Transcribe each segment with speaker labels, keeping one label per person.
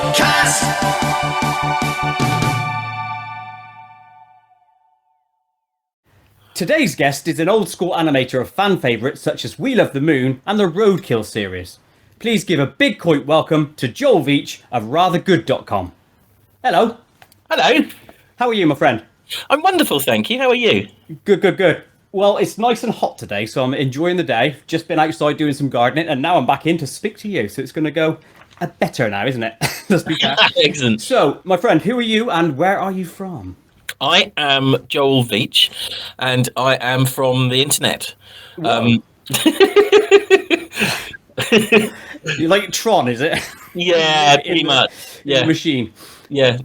Speaker 1: KoitCast.
Speaker 2: Today's guest is an old-school animator of fan favourites such as We Love the Moon and the Roadkill series. Please give a big Koit welcome to Joel Veitch of rathergood.com. Hello.
Speaker 3: Hello.
Speaker 2: How are you, my friend?
Speaker 3: I'm wonderful, thank you. How are you?
Speaker 2: Good. Well, it's nice and hot today, so I'm enjoying the day. Just been outside doing some gardening, and now I'm back in to speak to you, so it's going to go better now, isn't it? Let's be fair.
Speaker 3: Excellent.
Speaker 2: So, my friend, who are you and where are you from?
Speaker 3: I am Joel Veitch, and I am from the internet.
Speaker 2: You like Tron, is it?
Speaker 3: Yeah, pretty much.
Speaker 2: In the machine.
Speaker 3: Yeah.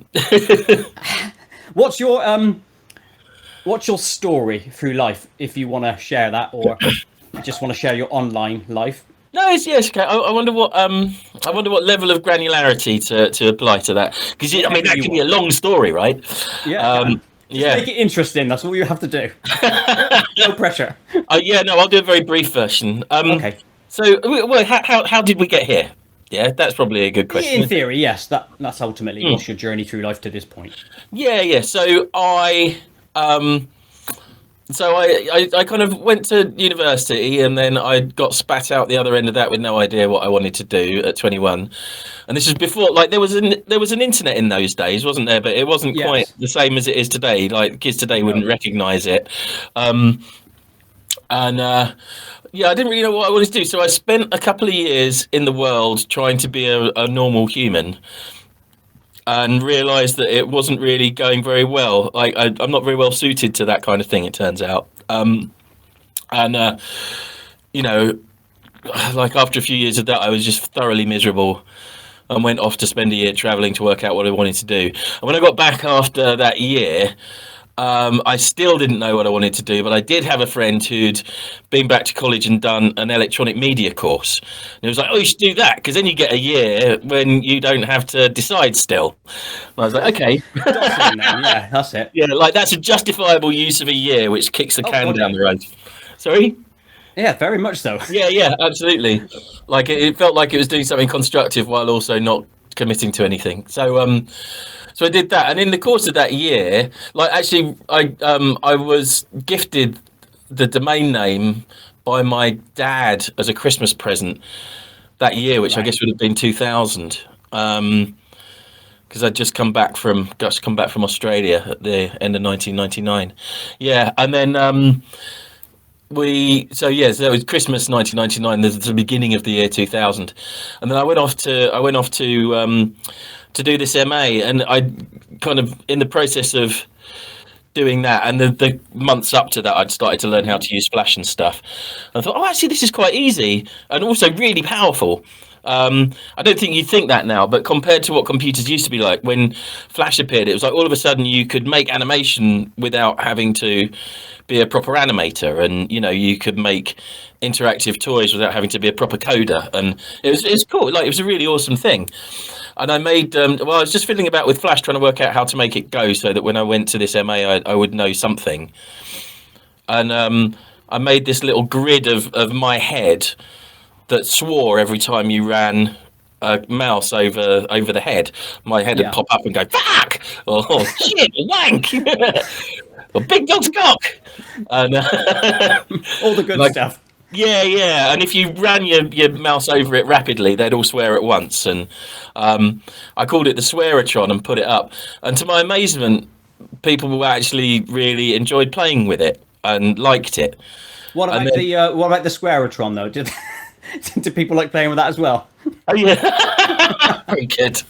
Speaker 2: What's your story through life, if you want to share that, or just want to share your online life?
Speaker 3: No, yes, okay. I wonder what level of granularity to apply to that, because I mean that can be a long story, right?
Speaker 2: Yeah.
Speaker 3: Yeah.
Speaker 2: Make it interesting. That's all you have to do. No pressure.
Speaker 3: Yeah, no, I'll do a very brief version.
Speaker 2: Okay.
Speaker 3: So, well, how did we get here? Yeah, that's probably a good question.
Speaker 2: In theory, yes. That's ultimately what's your journey through life to this point.
Speaker 3: Yeah. So I kind of went to university, and then I got spat out the other end of that with no idea what I wanted to do at 21. And this was before, like, there was an internet in those days, wasn't there? But it wasn't quite the same as it is today. Like, kids today wouldn't recognise it. Yeah, I didn't really know what I wanted to do. So I spent a couple of years in the world trying to be a normal human, and realised that it wasn't really going very well. Like, I'm not very well suited to that kind of thing, it turns out. Like, after a few years of that, I was just thoroughly miserable and went off to spend a year travelling to work out what I wanted to do. And when I got back after that year, I still didn't know what I wanted to do, but I did have a friend who'd been back to college and done an electronic media course. And he was like, "Oh, you should do that, because then you get a year when you don't have to decide still." And I was like, "Okay."
Speaker 2: Yeah, that's it.
Speaker 3: Yeah, like, that's a justifiable use of a year, which kicks the can down the road. Sorry?
Speaker 2: Yeah, very much so.
Speaker 3: Yeah, absolutely. Like, it felt like it was doing something constructive while also not committing to anything. So I did that, and in the course of that year, like, actually, I was gifted the domain name by my dad as a Christmas present that year, which I guess would have been 2000, because I'd just come back from Australia at the end of 1999. Yeah, and then so it was Christmas 1999, the beginning of the year 2000, and then I went off to do this MA, and I kind of, in the process of doing that, and the months up to that, I'd started to learn how to use Flash and stuff. And I thought, oh, actually, this is quite easy and also really powerful. I don't think you'd think that now, but compared to what computers used to be like when Flash appeared, it was like all of a sudden you could make animation without having to be a proper animator, and you could make interactive toys without having to be a proper coder, and it was cool. Like, it was a really awesome thing. And I made I was just fiddling about with Flash, trying to work out how to make it go so that when I went to this MA, I would know something. And I made this little grid of my head that swore every time you ran a mouse over the head. My head would pop up and go, "Fuck!" or "Oh, shit, wank!" or "Big dog's cock!" And
Speaker 2: all the good stuff.
Speaker 3: Yeah, and if you ran your mouse over it rapidly, they'd all swear at once. And I called it the Swearatron and put it up. And to my amazement, people actually really enjoyed playing with it and liked it.
Speaker 2: What about the Squareatron though? Did people like playing with that as well?
Speaker 3: Oh yeah, very good.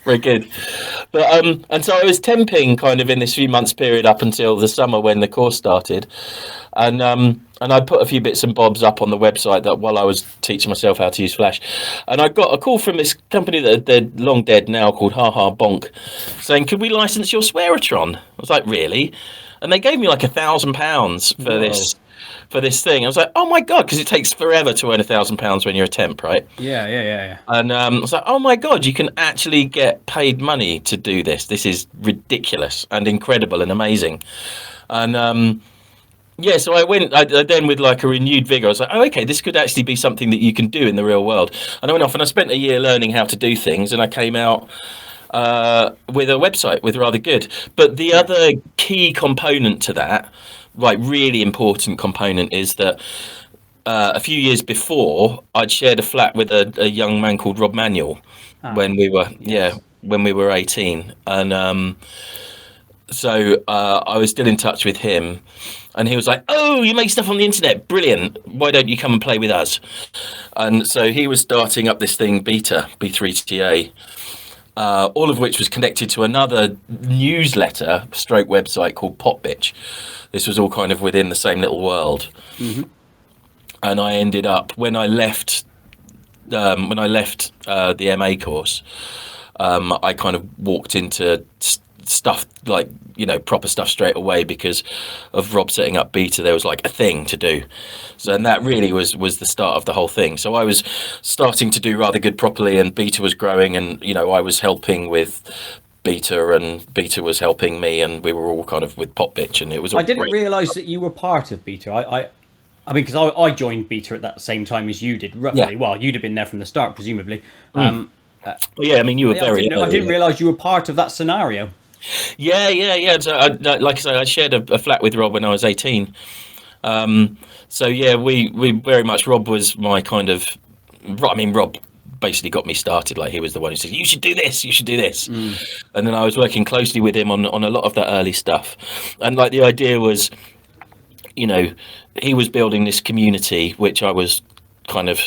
Speaker 3: But and so I was temping kind of in this few months period up until the summer when the course started, and I put a few bits and bobs up on the website that while I was teaching myself how to use Flash, and I got a call from this company that they're long dead now called Ha Ha Bonk, saying, "Could we license your Swearatron?" I was like, "Really?" And they gave me like £1,000 for this thing. I was like, oh my god, because it takes forever to earn £1,000 when you're a temp, right?
Speaker 2: Yeah.
Speaker 3: And I was like, oh my god, you can actually get paid money to do this. This is ridiculous and incredible and amazing. And so I then with like a renewed vigor, I was like, oh, okay, this could actually be something that you can do in the real world. And I went off and I spent a year learning how to do things, and I came out with a website with Rather Good. But the other key component to that, like really important component, is that a few years before, I'd shared a flat with a young man called Rob Manuel when we were
Speaker 2: yes.
Speaker 3: when we were 18, and so I was still in touch with him, and he was like, "Oh, you make stuff on the internet, brilliant! Why don't you come and play with us?" And so he was starting up this thing, Beta B3TA, all of which was connected to another newsletter stroke website called Popbitch. This was all kind of within the same little world. And I ended up when I left the MA course, I kind of walked into stuff like proper stuff straight away because of Rob setting up Beta. There was like a thing to do, so and that really was the start of the whole thing. So I was starting to do Rather Good properly, and Beta was growing, and I was helping with Beta, and Beta was helping me, and we were all kind of with Popbitch, and it was all
Speaker 2: I didn't
Speaker 3: great.
Speaker 2: realise that you were part of Beta. I mean, because I joined Beta at that same time as you did, roughly.
Speaker 3: Yeah.
Speaker 2: Well, you'd have been there from the start, presumably.
Speaker 3: Well, yeah, I mean, you were very
Speaker 2: I
Speaker 3: early.
Speaker 2: didn't realise you were part of that scenario.
Speaker 3: Yeah. So, like I say, I shared a flat with Rob when I was 18. So yeah, we very much. Rob was my kind of. I mean, Rob basically got me started. Like he was the one who said, "You should do this. You should do this." And then I was working closely with him on a lot of that early stuff. And like the idea was, he was building this community, which I was kind of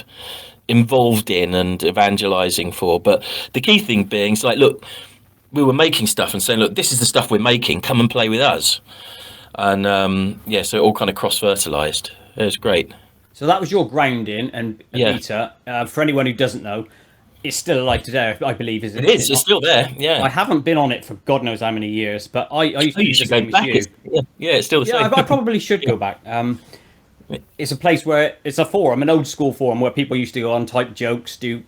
Speaker 3: involved in and evangelizing for. But the key thing being, it's like, look, we were making stuff and saying, look, this is the stuff we're making. Come and play with us. And so it all kind of cross-fertilized. It was great.
Speaker 2: So that was your grounding and
Speaker 3: Yeah.
Speaker 2: Beta. For anyone who doesn't know, it's still alive today, I believe, isn't it?
Speaker 3: It is. It's still there. Yeah.
Speaker 2: I haven't been on it for God knows how many years, but I used to
Speaker 3: You
Speaker 2: use the
Speaker 3: should go
Speaker 2: same as
Speaker 3: back.
Speaker 2: you.
Speaker 3: Yeah, it's still the
Speaker 2: Yeah,
Speaker 3: same.
Speaker 2: I probably should go back. It's a place where it's a forum, an old school forum where people used to go on, type jokes, do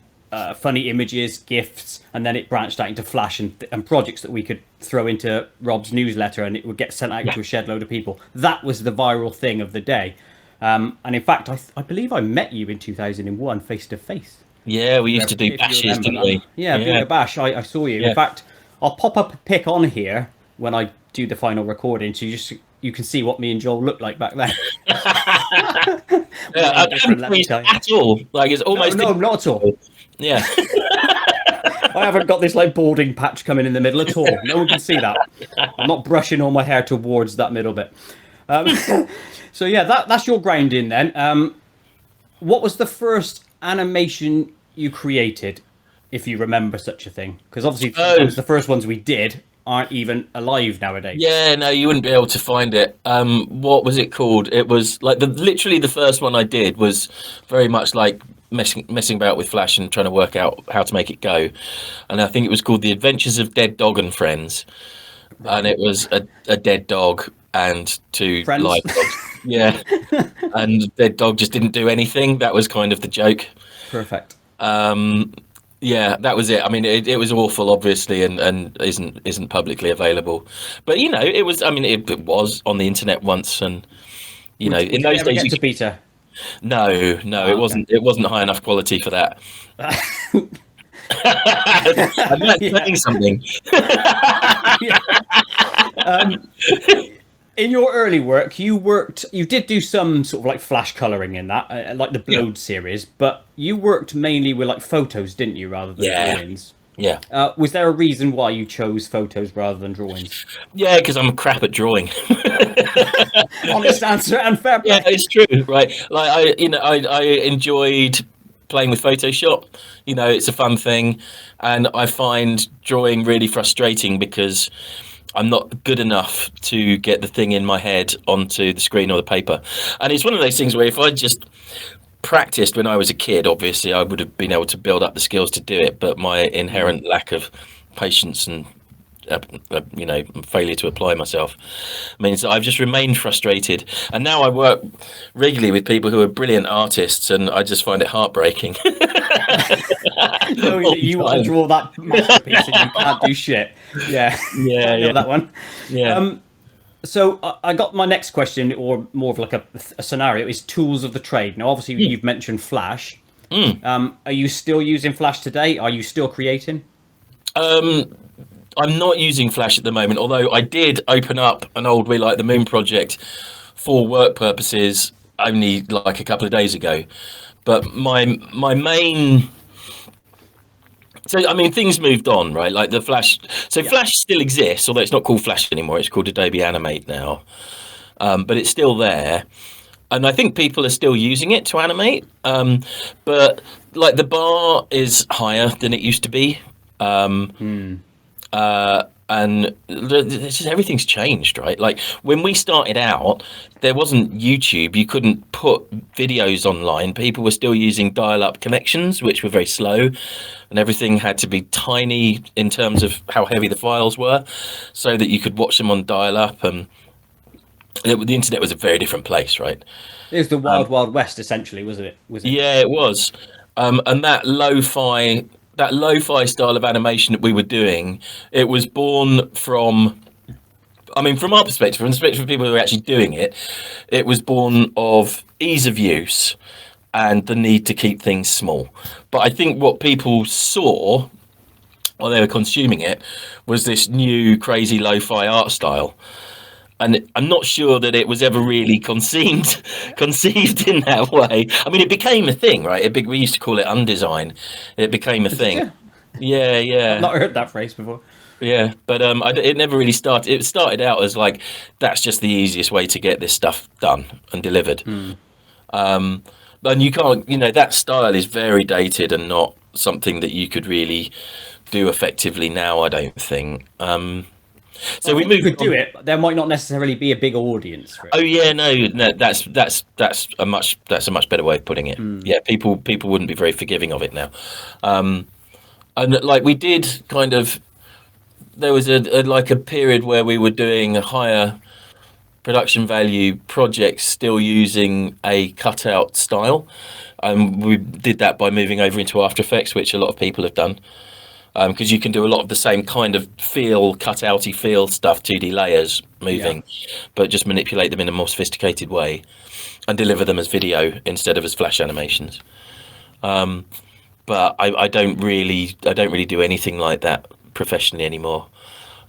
Speaker 2: funny images, gifs, and then it branched out into Flash and projects that we could throw into Rob's newsletter, and it would get sent out to a shed load of people. That was the viral thing of the day. And in fact, I believe I met you in 2001 face to face.
Speaker 3: Yeah, we used to do
Speaker 2: If you
Speaker 3: bashes,
Speaker 2: remember
Speaker 3: didn't
Speaker 2: that.
Speaker 3: we?
Speaker 2: Yeah, doing a bash. I saw you.
Speaker 3: Yeah.
Speaker 2: In fact, I'll pop up a pic on here when I do the final recording, so you can see what me and Joel looked like back then.
Speaker 3: I
Speaker 2: different,
Speaker 3: haven't
Speaker 2: let me
Speaker 3: changed
Speaker 2: tell you.
Speaker 3: at all. Like it's almost.
Speaker 2: No, not at all.
Speaker 3: Yeah.
Speaker 2: I haven't got this like balding patch coming in the middle at all. No one can see that. I'm not brushing all my hair towards that middle bit. So yeah, that's your grounding then. What was the first animation you created, if you remember such a thing? Because obviously sometimes the first ones we did aren't even alive nowadays.
Speaker 3: Yeah, no, you wouldn't be able to find it. What was it called? It was like literally the first one I did was very much like messing about with Flash and trying to work out how to make it go. And I think it was called The Adventures of Dead Dog and Friends. Right. And it was a dead dog and two
Speaker 2: Friends?
Speaker 3: live dogs. Yeah. And dead dog just didn't do anything. That was kind of the joke.
Speaker 2: Perfect.
Speaker 3: Yeah, that was it. I mean, it was awful, obviously, and isn't publicly available. But it was. I mean, it was on the internet once, and in those
Speaker 2: ever
Speaker 3: days,
Speaker 2: get to Beta?
Speaker 3: no, it wasn't. It wasn't high enough quality for that. I'm not saying something.
Speaker 2: In your early work, you did do some sort of like flash coloring in that, like the Blode series, but you worked mainly with like photos, didn't you, rather than drawings?
Speaker 3: Yeah.
Speaker 2: Was there a reason why you chose photos rather than drawings?
Speaker 3: Yeah, because I'm crap at drawing.
Speaker 2: Honest answer and fair play.
Speaker 3: Yeah, it's true, right? Like I enjoyed playing with Photoshop. It's a fun thing, and I find drawing really frustrating because I'm not good enough to get the thing in my head onto the screen or the paper. And it's one of those things where if I just practiced when I was a kid, obviously I would have been able to build up the skills to do it, but my inherent lack of patience and failure to apply myself means that I've just remained frustrated. And now I work regularly with people who are brilliant artists, and I just find it heartbreaking.
Speaker 2: You want to draw that masterpiece and you can't do shit. Yeah, I know that one.
Speaker 3: Yeah.
Speaker 2: So I got my next question, or more of like a scenario, is tools of the trade. Now, obviously, you've mentioned Flash. Are you still using Flash today? Are you still creating?
Speaker 3: I'm not using Flash at the moment, although I did open up an old We Like the Moon project for work purposes only like a couple of days ago. But my main, so I mean, things moved on, right? Like the Flash. So Flash still exists, although it's not called Flash anymore. It's called Adobe Animate now, but it's still there, and I think people are still using it to animate. But like the bar is higher than it used to be. And it's just, everything's changed, right? Like when we started out, there wasn't YouTube. You couldn't put videos online. People were still using dial-up connections, which were very slow, and everything had to be tiny in terms of how heavy the files were, so that you could watch them on dial-up. And the internet was a very different place, right?
Speaker 2: It was the wild, wild west, essentially, wasn't it? Was it?
Speaker 3: Yeah, it was. And that lo-fi style of animation that we were doing, it was born from, I mean, from our perspective, from the perspective of people who were actually doing it, it was born of ease of use and the need to keep things small. But I think what people saw while they were consuming it was this new crazy lo-fi art style. And I'm not sure that it was ever really conceived in that way. I mean, it became a thing, right? We used to call it undesign. It became a thing. Yeah.
Speaker 2: I've not heard that phrase before.
Speaker 3: Yeah, but it never really started. It started out as like, that's just the easiest way to get this stuff done and delivered. And you can't, that style is very dated and not something that you could really do effectively now, I don't think. So we moved.
Speaker 2: You could do it, but there might not necessarily be a big audience for it.
Speaker 3: Oh yeah, no, that's a much better way of putting it. Yeah, people wouldn't be very forgiving of it now. And like we did kind of, there was a period where we were doing a higher production value projects still using a cutout style. We did that by moving over into After Effects, which a lot of people have done. Because you can do a lot of the same kind of cutouty feel stuff, 2D layers moving, but just manipulate them in a more sophisticated way and deliver them as video instead of as Flash animations. But I don't really do anything like that professionally anymore.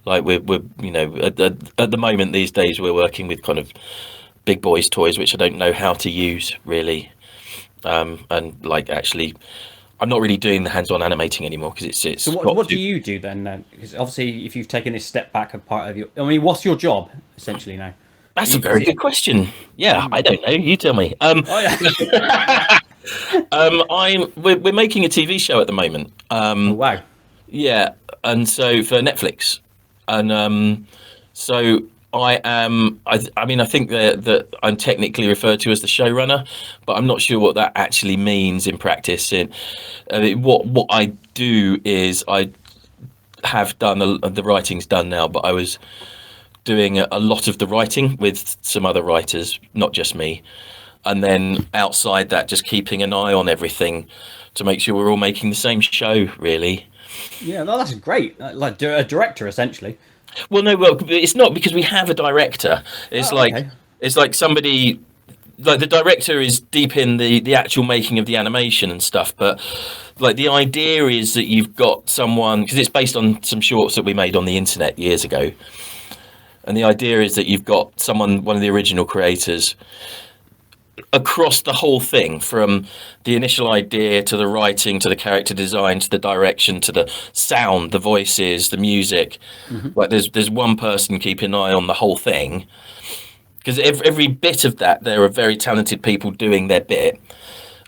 Speaker 3: Like we're at the moment these days we're working with kind of big boys toys, which I don't know how to use really, and like actually. I'm not really doing the hands-on animating anymore because it's.
Speaker 2: So what do you do then? Because obviously, if you've taken this step back, a part of your, I mean, what's your job essentially now?
Speaker 3: That's a very good question. Yeah, I don't know. You tell me. We're making a TV show at the moment.
Speaker 2: Oh wow.
Speaker 3: Yeah, and so for Netflix, and so I am. I mean, I think that I'm technically referred to as the showrunner, but I'm not sure what that actually means in practice. What I do is I have done the writing's done now, but I was doing a lot of the writing with some other writers, not just me, and then outside that, just keeping an eye on everything to make sure we're all making the same show. Really.
Speaker 2: Yeah, no, that's great. Like a director, essentially.
Speaker 3: Well, no, it's not because we have a director. It's it's like somebody, like the director is deep in the actual making of the animation and stuff. But like the idea is that you've got someone, because it's based on some shorts that we made on the internet years ago. And the idea is that you've got someone, one of the original creators, across the whole thing, from the initial idea to the writing to the character design to the direction to the sound, the voices, the music. Like there's one person keeping an eye on the whole thing, because every bit of that, there are very talented people doing their bit,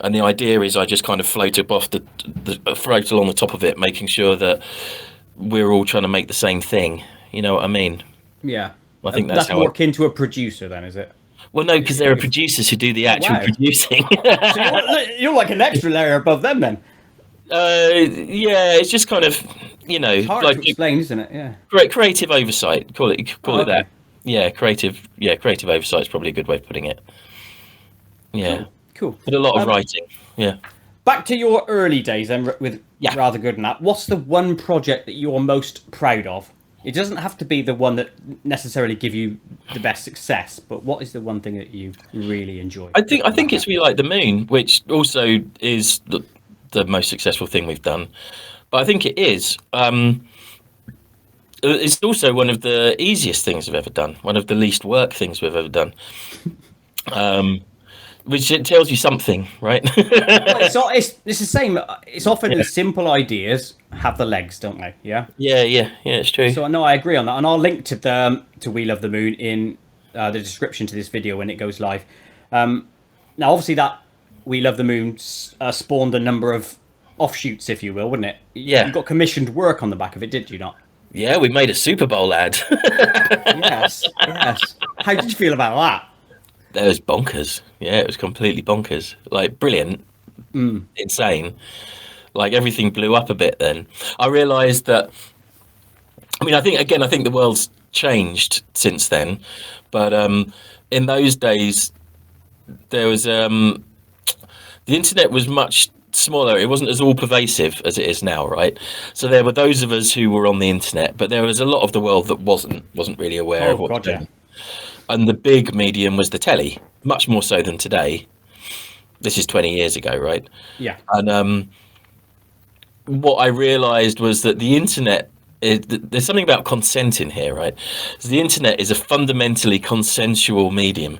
Speaker 3: and the idea is I just kind of float up off float along the top of it, making sure that we're all trying to make the same thing. You know what I mean?
Speaker 2: Yeah.
Speaker 3: I think that's how
Speaker 2: more akin to a producer then, is it?
Speaker 3: Well, no, because there are producers who do the actual producing.
Speaker 2: So you're like an extra layer above them then.
Speaker 3: Yeah, it's just kind of,
Speaker 2: It's hard
Speaker 3: like
Speaker 2: to explain, isn't it? Yeah.
Speaker 3: creative oversight. Call it that. Yeah, creative oversight is probably a good way of putting it. Yeah.
Speaker 2: Cool.
Speaker 3: But a lot of writing. Yeah.
Speaker 2: Back to your early days then with Rather Good and that. What's the one project that you're most proud of? It doesn't have to be the one that necessarily give you the best success, but what is the one thing that you really enjoy?
Speaker 3: I think it's We Like the Moon, which also is the most successful thing we've done. But I think it is. it's also one of the easiest things we've ever done. One of the least work things we've ever done. Which it tells you something, right?
Speaker 2: Well, it's the same. It's often the simple ideas have the legs, don't they? Yeah.
Speaker 3: Yeah, it's true.
Speaker 2: So I know I agree on that, and I'll link to We Love the Moon in the description to this video when it goes live. Now, obviously, that We Love the Moon spawned a number of offshoots, if you will, wouldn't it?
Speaker 3: Yeah.
Speaker 2: You got commissioned work on the back of it, did you not?
Speaker 3: Yeah, we made a Super Bowl ad.
Speaker 2: Yes. How did you feel about that?
Speaker 3: That was bonkers. Yeah, it was completely bonkers. Like, brilliant, insane. Like, everything blew up a bit then. I realised that, I mean, I think the world's changed since then. But in those days, there was, the internet was much smaller. It wasn't as all pervasive as it is now, right? So there were those of us who were on the internet, but there was a lot of the world that wasn't really aware of what was going on. And the big medium was the telly, much more so than today. This is 20 years ago, right?
Speaker 2: Yeah.
Speaker 3: And what I realized was that the internet, there's something about consent in here, right? So the internet is a fundamentally consensual medium.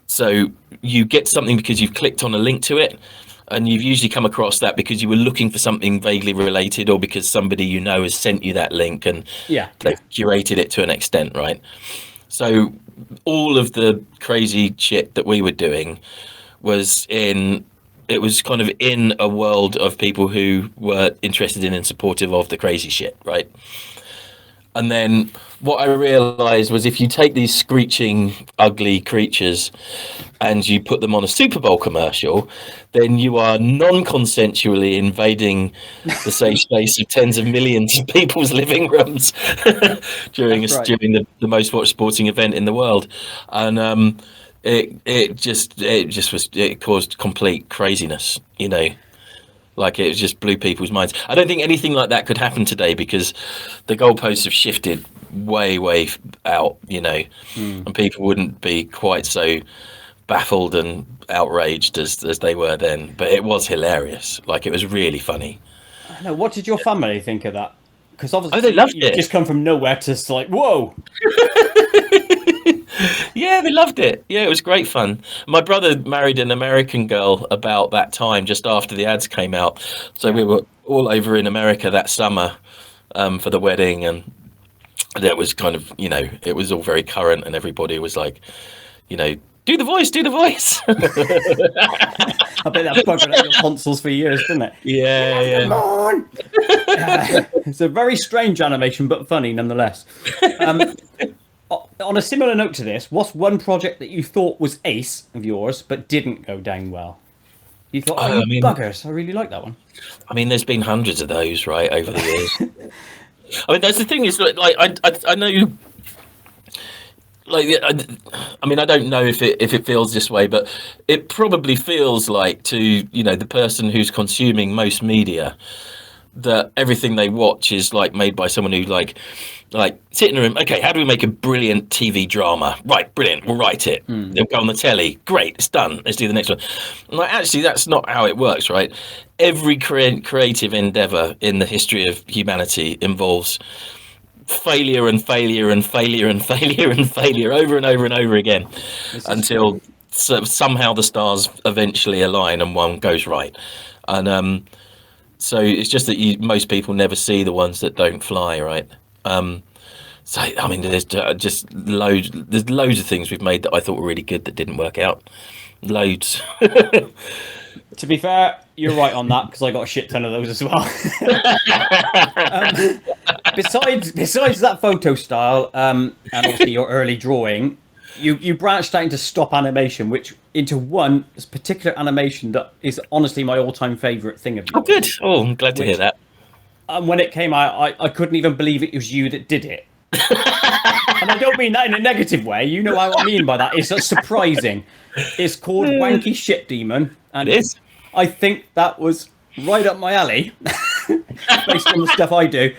Speaker 3: So you get something because you've clicked on a link to it, and you've usually come across that because you were looking for something vaguely related, or because somebody you know has sent you that link, and they've curated it to an extent, right? So all of the crazy shit that we were doing was kind of in a world of people who were interested in and supportive of the crazy shit, right? And then what I realized was, if you take these screeching, ugly creatures and you put them on a Super Bowl commercial, then you are non-consensually invading the safe space of tens of millions of people's living rooms during the most watched sporting event in the world. And it caused complete craziness, you know. Like, it just blew people's minds. I don't think anything like that could happen today, because the goalposts have shifted way out, you know, and people wouldn't be quite so baffled and outraged as they were then. But it was hilarious. Like, it was really funny.
Speaker 2: I know. What did your family think of that? Because obviously
Speaker 3: they loved it.
Speaker 2: Just come from nowhere to like, whoa.
Speaker 3: Yeah, they loved it. Yeah, it was great fun. My brother married an American girl about that time, just after the ads came out. So we were all over in America that summer for the wedding, and it was kind of, you know, it was all very current, and everybody was like, you know, do the voice. I bet that bugged out your consoles for years, didn't it? Yeah.
Speaker 2: Come on! It's a very strange animation, but funny nonetheless. On a similar note to this, what's one project that you thought was ace of yours, but didn't go down well? You thought, buggers, I really like that one.
Speaker 3: I mean, there's been hundreds of those, right, over the years. I mean, that's the thing, is, like, I know, like, I mean, I don't know if it feels this way, but it probably feels like, to, you know, the person who's consuming most media, that everything they watch is like made by someone who like sit in a room. Okay, how do we make a brilliant TV drama? Right, brilliant. We'll write it. They'll go on the telly. Great, it's done. Let's do the next one. Like, actually, that's not how it works, right? Every creative endeavor in the history of humanity involves failure and failure and failure and failure and failure over and over and over again, until somehow the stars eventually align and one goes right. And so it's just that most people never see the ones that don't fly, right? So, I mean, there's just loads of things we've made that I thought were really good that didn't work out. Loads.
Speaker 2: To be fair, you're right on that, because I got a shit ton of those as well. Besides that photo style, and obviously your early drawing, you branched out into stop animation, into one particular animation that is honestly my all-time favourite thing of yours.
Speaker 3: Oh, good. Oh, I'm glad to hear that.
Speaker 2: And when it came out, I couldn't even believe it was you that did it. And I don't mean that in a negative way. You know what I mean by that. It's surprising. It's called Wanky Shit Demon. And
Speaker 3: it is.
Speaker 2: I think that was right up my alley, based on the stuff I do.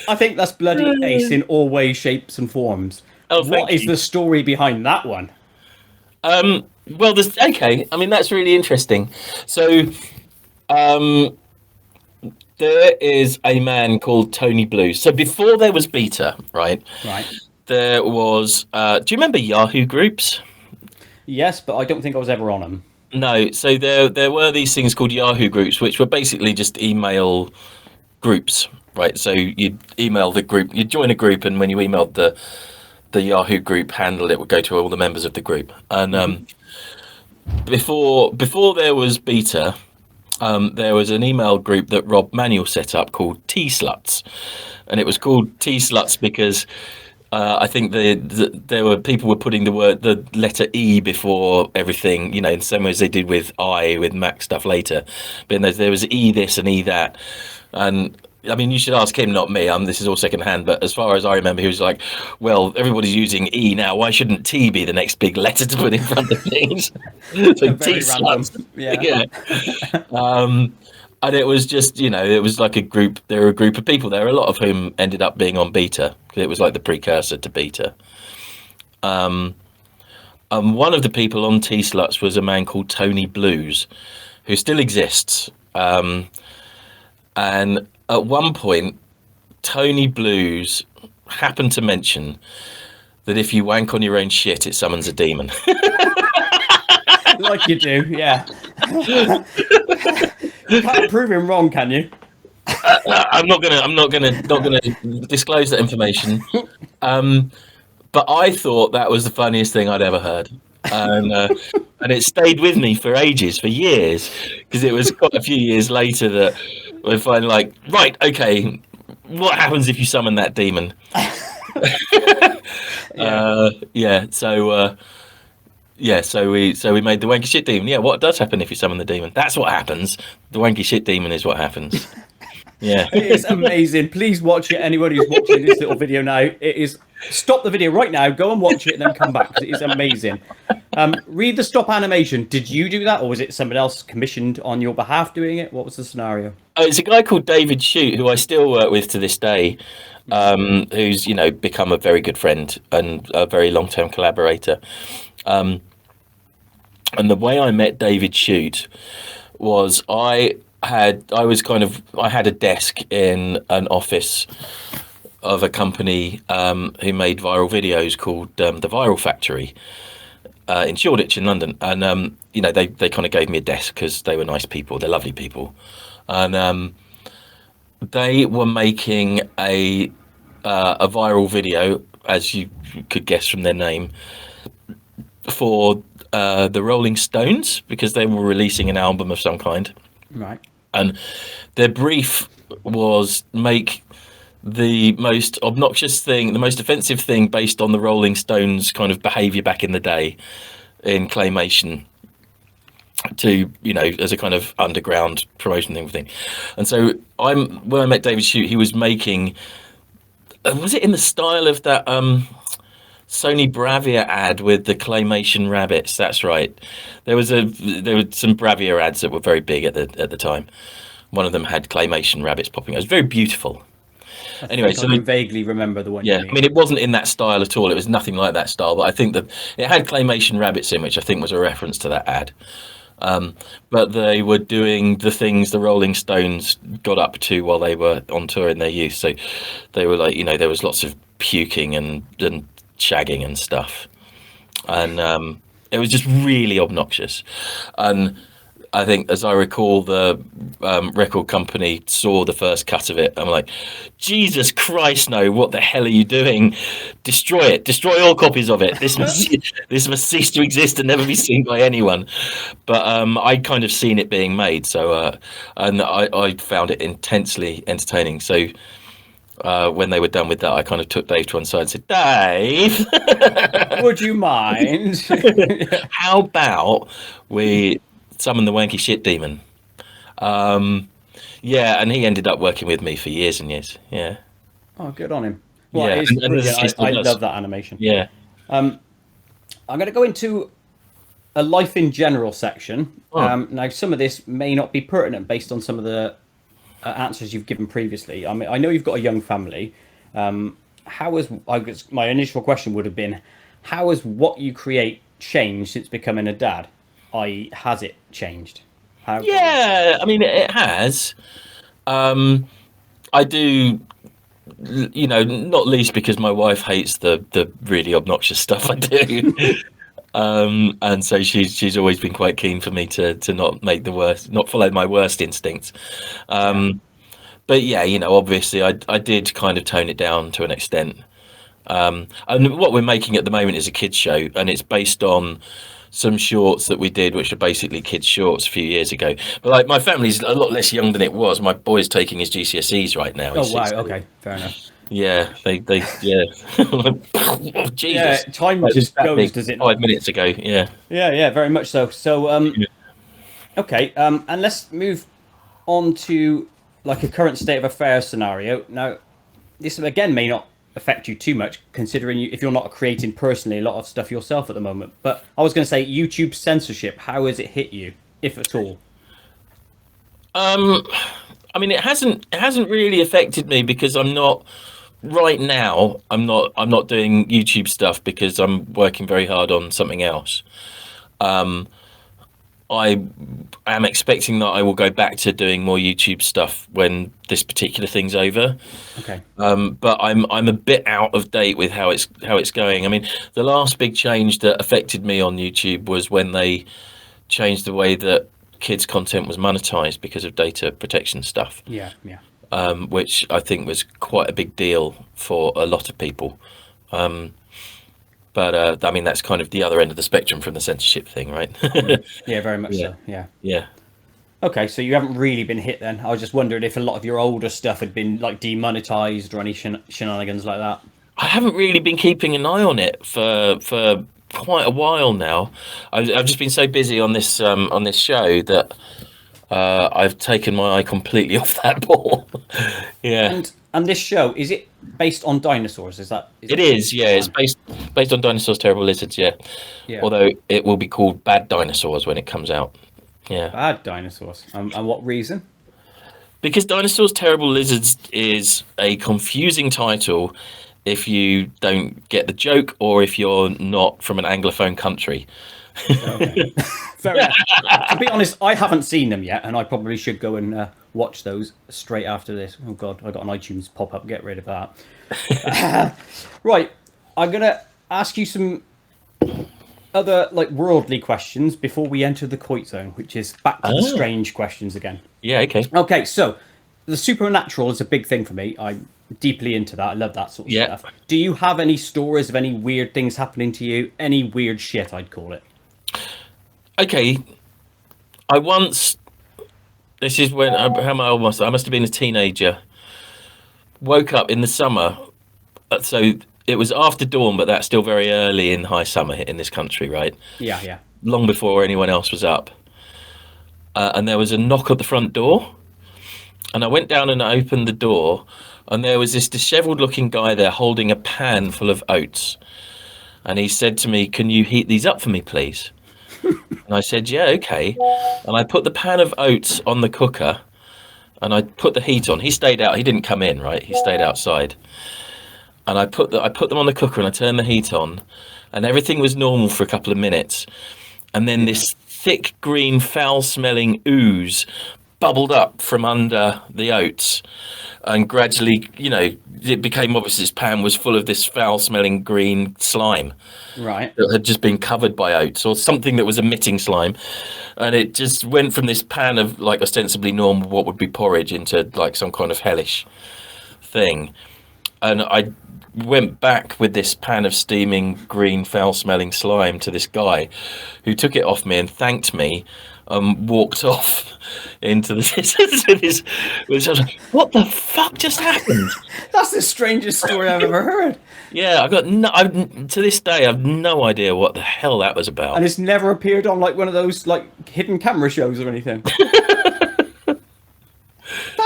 Speaker 2: I think that's bloody ace in all ways, shapes and forms.
Speaker 3: Oh,
Speaker 2: what is the story behind that one?
Speaker 3: Well, okay. I mean, that's really interesting. So, There is a man called Tony Blue. So before there was beta, right?
Speaker 2: Right.
Speaker 3: There was. Do you remember Yahoo groups?
Speaker 2: Yes, but I don't think I was ever on them.
Speaker 3: No. So there were these things called Yahoo groups, which were basically just email groups, right? So you'd email the group, you'd join a group, and when you emailed the Yahoo group handle, it would go to all the members of the group. And before there was beta, there was an email group that Rob Manuel set up called Tea Sluts, and it was called Tea Sluts because I think there were people were putting the letter E before everything, in the same way as they did with Mac stuff later. But there was E this and E that, and I mean, you should ask him, not me. This is all secondhand, but as far as I remember, he was like, "Well, everybody's using E now. Why shouldn't T be the next big letter to put in front of things?" So
Speaker 2: Very
Speaker 3: T
Speaker 2: random.
Speaker 3: sluts.
Speaker 2: Yeah.
Speaker 3: And it was just, it was like a group. There were a group of people there, a lot of whom ended up being on beta. It was like the precursor to beta. And one of the people on T Sluts was a man called Tony Blues, who still exists. And at one point, Tony Blues happened to mention that if you wank on your own shit, it summons a demon.
Speaker 2: Like you do, yeah. You can't prove him wrong, can you?
Speaker 3: I'm not gonna disclose that information. But I thought that was the funniest thing I'd ever heard, and it stayed with me for ages, for years, because it was quite a few years later that we finally like, right, okay, what happens if you summon that demon? So we made the wanky shit demon. Yeah, what does happen if you summon the demon? That's what happens. The wanky shit demon is what happens. Yeah.
Speaker 2: It is amazing. Please watch it. Anybody who's watching this little video now, it is. Stop the video right now. Go and watch it, and then come back because it is amazing. Read the stop animation. Did you do that, or was it somebody else commissioned on your behalf doing it? What was the scenario?
Speaker 3: Oh, it's a guy called David Shute, who I still work with to this day, who's become a very good friend and a very long-term collaborator. And the way I met David Shute was I had a desk in an office of a company who made viral videos called the Viral Factory in Shoreditch in London, and they kind of gave me a desk because they were nice people, they're lovely people, and they were making a viral video, as you could guess from their name, for the Rolling Stones, because they were releasing an album of some kind.
Speaker 2: Right.
Speaker 3: And their brief was make the most obnoxious thing, the most offensive thing based on the Rolling Stones kind of behavior back in the day in claymation, to as a kind of underground promotion thing. And so when I met David Shute, he was making, was it in the style of that Sony Bravia ad with the claymation rabbits? That's right. There were some Bravia ads that were very big at the time. One of them had claymation rabbits popping. It was very beautiful. Anyway, so
Speaker 2: I can vaguely remember the one.
Speaker 3: Yeah,
Speaker 2: you mean.
Speaker 3: I mean, it wasn't in that style at all. It was nothing like that style. But I think that it had claymation rabbits in, which I think was a reference to that ad. But they were doing the things the Rolling Stones got up to while they were on tour in their youth. So they were like, there was lots of puking and shagging and stuff, and it was just really obnoxious. And I think, as I recall, the record company saw the first cut of it. I'm like, Jesus Christ, no! What the hell are you doing? Destroy it! Destroy all copies of it! This must cease to exist and never be seen by anyone. But I'd kind of seen it being made, so and I found it intensely entertaining. So when they were done with that, I kind of took Dave to one side and said, "Dave,
Speaker 2: would you mind?
Speaker 3: How about we summon the wanky shit demon?" Yeah, and he ended up working with me for years and years. Yeah.
Speaker 2: Oh, good on him. Well,
Speaker 3: Yeah,
Speaker 2: it's brilliant. I love that animation.
Speaker 3: Yeah.
Speaker 2: I'm going to go into a life in general section. Now, some of this may not be pertinent based on some of the answers you've given previously. I mean, I know you've got a young family. I guess my initial question would have been, how has what you create changed since becoming a dad? Has it changed?
Speaker 3: Yeah, I mean, it has. I do, not least because my wife hates the really obnoxious stuff I do. And so she's always been quite keen for me to not make not follow my worst instincts. But yeah, obviously I did kind of tone it down to an extent. And what we're making at the moment is a kids show, and it's based on some shorts that we did, which are basically kids shorts a few years ago. But like, my family's a lot less young than it was. My boy's taking his GCSEs right now.
Speaker 2: Oh wow, okay, fair enough.
Speaker 3: Yeah, yeah. Oh, Jesus.
Speaker 2: Yeah, time just goes, does it not?
Speaker 3: 5 minutes ago, yeah.
Speaker 2: Yeah, very much so. So, okay, and let's move on to like a current state of affairs scenario. Now, this again may not affect you too much, considering if you're not creating personally a lot of stuff yourself at the moment. But I was going to say, YouTube censorship. How has it hit you, if at all?
Speaker 3: I mean, it hasn't really affected me because I'm not. Right now, I'm not doing YouTube stuff because I'm working very hard on something else. I am expecting that I will go back to doing more YouTube stuff when this particular thing's over.
Speaker 2: Okay.
Speaker 3: But I'm a bit out of date with how it's going. I mean, the last big change that affected me on YouTube was when they changed the way that kids' content was monetized because of data protection stuff.
Speaker 2: Yeah.
Speaker 3: Which I think was quite a big deal for a lot of people. But I mean, that's kind of the other end of the spectrum from the censorship thing, right?
Speaker 2: Yeah, very much so.
Speaker 3: Yeah.
Speaker 2: Okay, so you haven't really been hit then. I was just wondering if a lot of your older stuff had been like demonetized or any shenanigans like that.
Speaker 3: I haven't really been keeping an eye on it for quite a while now. I've just been so busy on this show that I've taken my eye completely off that ball. Yeah.
Speaker 2: And this show, is it based on dinosaurs?
Speaker 3: It is, yeah. It's based on Dinosaurs, Terrible Lizards, yeah. Although it will be called Bad Dinosaurs when it comes out. Yeah.
Speaker 2: Bad Dinosaurs. And what reason?
Speaker 3: Because Dinosaurs, Terrible Lizards is a confusing title if you don't get the joke or if you're not from an Anglophone country.
Speaker 2: Okay. Fair enough. To be honest, I haven't seen them yet, and I probably should go and watch those straight after this. Oh god, I got an iTunes pop-up. Get rid of that. Right, I'm gonna ask you some other like worldly questions before we enter the Koit zone, which is back to the strange questions again.
Speaker 3: Yeah. Okay.
Speaker 2: Okay, so the supernatural is a big thing for me. I'm deeply into that. I love that sort of stuff. Do you have any stories of any weird things happening to you? Any weird shit, I'd call it.
Speaker 3: Okay, this is when, how old was I must have been a teenager, woke up in the summer, so it was after dawn, but that's still very early in high summer in this country, right?
Speaker 2: Yeah.
Speaker 3: Long before anyone else was up. And there was a knock at the front door, and I went down and I opened the door, and there was this dishevelled looking guy there holding a pan full of oats. And he said to me, "Can you heat these up for me, please?" And I said, "Yeah, okay." And I put the pan of oats on the cooker and I put the heat on. He stayed out. He didn't come in, right? He stayed outside. And I put them on the cooker and I turned the heat on and everything was normal for a couple of minutes. And then this thick green foul smelling ooze bubbled up from under the oats. And gradually, it became obvious this pan was full of this foul-smelling green slime.
Speaker 2: Right.
Speaker 3: That had just been covered by oats or something that was emitting slime. And it just went from this pan of, like, ostensibly normal, what would be porridge, into, like, some kind of hellish thing. And I went back with this pan of steaming green, foul-smelling slime to this guy who took it off me and thanked me. Walked off into the distance with his. I was like, "What the fuck just happened?"
Speaker 2: That's the strangest story I've ever heard.
Speaker 3: Yeah, to this day, I've no idea what the hell that was about.
Speaker 2: And it's never appeared on like one of those like hidden camera shows or anything. That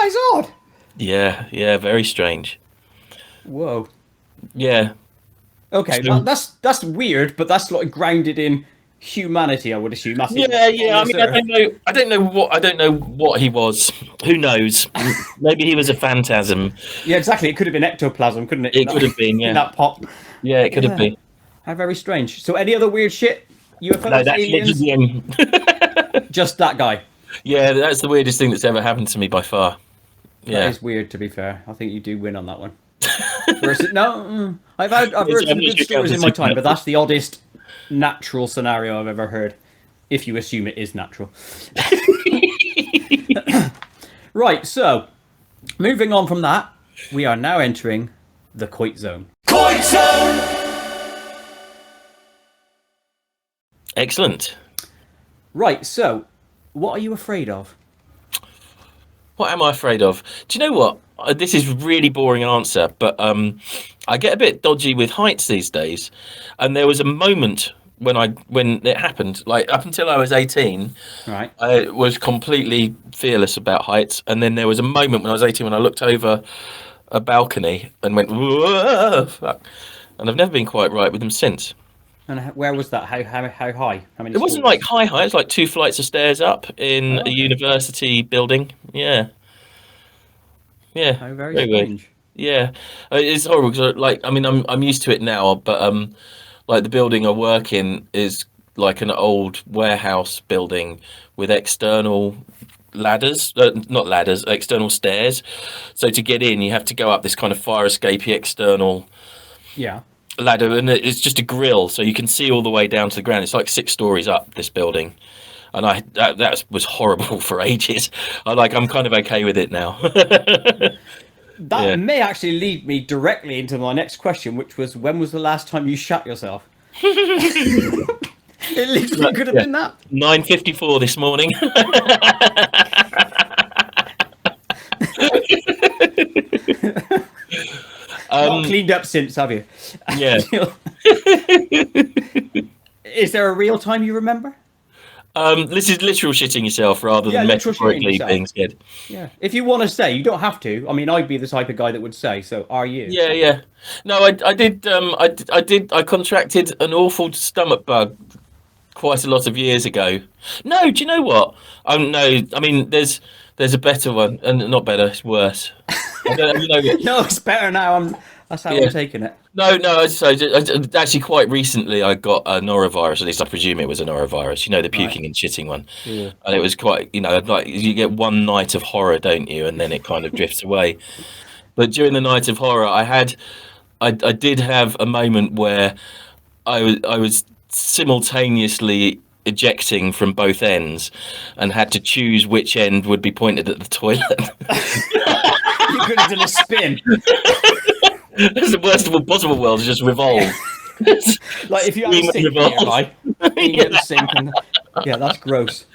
Speaker 2: is odd.
Speaker 3: Yeah, very strange.
Speaker 2: Whoa.
Speaker 3: Yeah.
Speaker 2: Okay,
Speaker 3: So,
Speaker 2: that's weird, but that's like grounded in humanity, I would assume.
Speaker 3: Yeah. I mean, I don't know what he was. Who knows? Maybe he was a phantasm.
Speaker 2: Yeah, exactly. It could have been ectoplasm, couldn't it?
Speaker 3: It could have been, yeah.
Speaker 2: In that pot.
Speaker 3: Yeah, it could have been.
Speaker 2: How very strange. So, any other weird shit? UFOs,
Speaker 3: No, that's
Speaker 2: aliens?
Speaker 3: literally
Speaker 2: Just that guy.
Speaker 3: Yeah, that's the weirdest thing that's ever happened to me by far.
Speaker 2: That
Speaker 3: Yeah.
Speaker 2: is weird, to be fair. I think you do win on that one. Versus, no, I've heard some good stories in my time, but that's the oddest natural scenario I've ever heard. If you assume it is natural. Right, so moving on from that, we are now entering the Koit zone.
Speaker 1: Koit Zone!
Speaker 3: Excellent.
Speaker 2: Right, so what are you afraid of?
Speaker 3: What am I afraid of? Do you know what? This is a really boring answer, but I get a bit dodgy with heights these days. And there was a moment when it happened, like up until I was 18,
Speaker 2: Right.
Speaker 3: I was completely fearless about heights. And then there was a moment when I was 18 when I looked over a balcony and went, "Whoa, fuck." And I've never been quite right with them since.
Speaker 2: And where was that? How high? How many?
Speaker 3: It wasn't
Speaker 2: stories?
Speaker 3: like high, it was like 2 flights of stairs up in
Speaker 2: okay.
Speaker 3: a university building. Yeah. Yeah.
Speaker 2: How very
Speaker 3: weird.
Speaker 2: strange.
Speaker 3: Yeah, it's horrible because, like, I mean, I'm used to it now, but like the building I work in is like an old warehouse building with external ladders, not ladders, external stairs. So to get in, you have to go up this kind of fire escapey external
Speaker 2: Yeah.
Speaker 3: ladder, and it's just a grill, so you can see all the way down to the ground. It's like 6 stories up, this building. And that was horrible for ages. I'm kind of okay with it now.
Speaker 2: That
Speaker 3: Yeah.
Speaker 2: may actually lead me directly into my next question, which was, when was the last time you shat yourself? It literally could have been that.
Speaker 3: 9:54 this morning.
Speaker 2: Not cleaned up since, have you?
Speaker 3: Yeah.
Speaker 2: Is there a real time you remember?
Speaker 3: This is literal shitting yourself rather
Speaker 2: Yeah,
Speaker 3: than
Speaker 2: literal shitting
Speaker 3: metaphorically
Speaker 2: yourself.
Speaker 3: being scared.
Speaker 2: Yeah. If you want to say, you don't have to. I mean, I'd be the type of guy that would say. So, are you?
Speaker 3: Yeah, yeah. No, I did. I contracted an awful stomach bug quite a lot of years ago. No, do you know what? No, I mean, there's a better one, and not better, it's worse. I don't, you know,
Speaker 2: No, it's better now. That's how
Speaker 3: Yeah.
Speaker 2: I'm taking it.
Speaker 3: No. So actually, quite recently, I got a norovirus. At least I presume it was a norovirus. You know, the puking and shitting one.
Speaker 2: Yeah.
Speaker 3: And it was quite, like you get one night of horror, don't you? And then it kind of drifts away. But during the night of horror, I did have a moment where I was simultaneously ejecting from both ends, and had to choose which end would be pointed at the toilet.
Speaker 2: You could have done a spin.
Speaker 3: That's the worst of all possible worlds. Just revolve.
Speaker 2: Like if you had a
Speaker 3: Scream and
Speaker 2: sink
Speaker 3: revolve.
Speaker 2: nearby, you get the sink. Yeah, that's gross.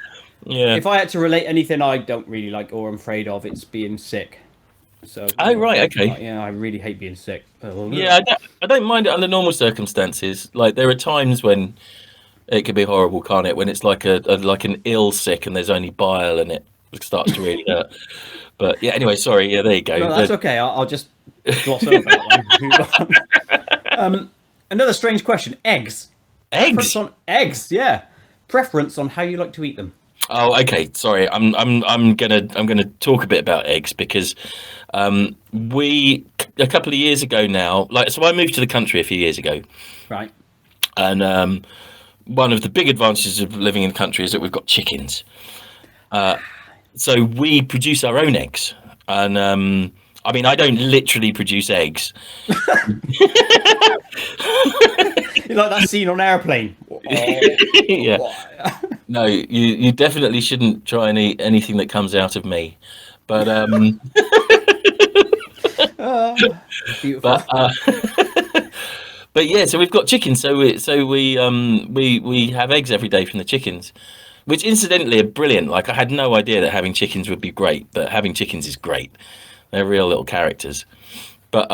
Speaker 3: Yeah.
Speaker 2: If I had to relate anything I don't really like or I'm afraid of, it's being sick. So.
Speaker 3: Oh, right, okay.
Speaker 2: Yeah, I really hate being sick.
Speaker 3: Yeah, I don't mind it under normal circumstances. Like there are times when it can be horrible, can't it? When it's like like an ill sick and there's only bile and it starts to really hurt. But yeah, anyway, sorry. Yeah, there you go.
Speaker 2: No, that's okay. I'll just gloss over that one. Move on. Another strange question. Eggs.
Speaker 3: Eggs.
Speaker 2: Preference on eggs. Yeah. Preference on how you like to eat them.
Speaker 3: Oh, okay. Sorry, I'm gonna talk a bit about eggs because we a couple of years ago now, so I moved to the country a few years ago,
Speaker 2: Right.
Speaker 3: and one of the big advantages of living in the country is that we've got chickens. So we produce our own eggs, and I mean I don't literally produce eggs.
Speaker 2: You like that scene on Airplane?
Speaker 3: Yeah. No, you definitely shouldn't try and eat anything that comes out of me. But
Speaker 2: Beautiful.
Speaker 3: but yeah, so we've got chickens. So we have eggs every day from the chickens, which incidentally are brilliant. Like I had no idea that having chickens would be great, but having chickens is great. They're real little characters. But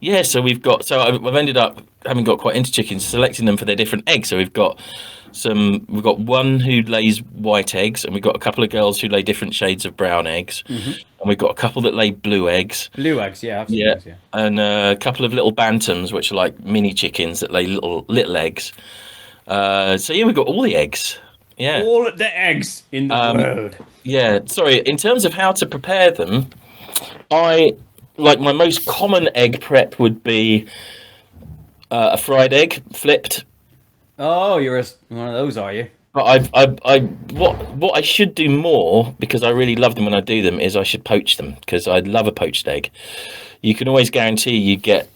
Speaker 3: yeah, so I've ended up having got quite into chickens, selecting them for their different eggs. So we've got one who lays white eggs, and we've got a couple of girls who lay different shades of brown eggs, and we've got a couple that lay blue eggs.
Speaker 2: Blue eggs, yeah. I've seen
Speaker 3: Yeah,
Speaker 2: those, yeah.
Speaker 3: and a couple of little bantams, which are like mini chickens that lay little eggs. So yeah, we've got all the eggs. Yeah,
Speaker 2: All the eggs in the world.
Speaker 3: yeah. Sorry, in terms of how to prepare them, my most common egg prep would be a fried egg, flipped.
Speaker 2: Oh, you're one of those, are you?
Speaker 3: But what I should do more, because I really love them when I do them, is I should poach them, because I love a poached egg. You can always guarantee you get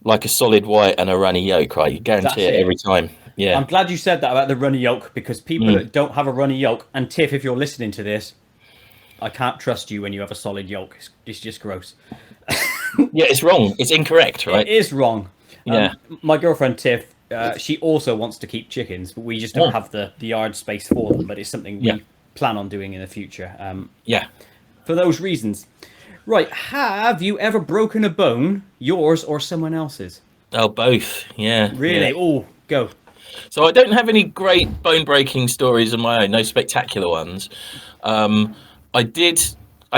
Speaker 3: like a solid white and a runny yolk, right? You guarantee
Speaker 2: That's
Speaker 3: it
Speaker 2: it.
Speaker 3: every time. Yeah.
Speaker 2: I'm glad you said that about the runny yolk, because people that don't have a runny yolk, and Tiff, if you're listening to this, I can't trust you when you have a solid yolk. It's just gross.
Speaker 3: Yeah, it's wrong. It's incorrect, right?
Speaker 2: It is wrong.
Speaker 3: Yeah.
Speaker 2: My girlfriend Tiff, she also wants to keep chickens, but we just don't have the yard space for them. But it's something we plan on doing in the future.
Speaker 3: Yeah.
Speaker 2: For those reasons. Right. Have you ever broken a bone, yours or someone else's?
Speaker 3: Oh, both. Yeah.
Speaker 2: Really?
Speaker 3: Yeah.
Speaker 2: Oh, go.
Speaker 3: So I don't have any great bone breaking stories of my own, no spectacular ones. I did.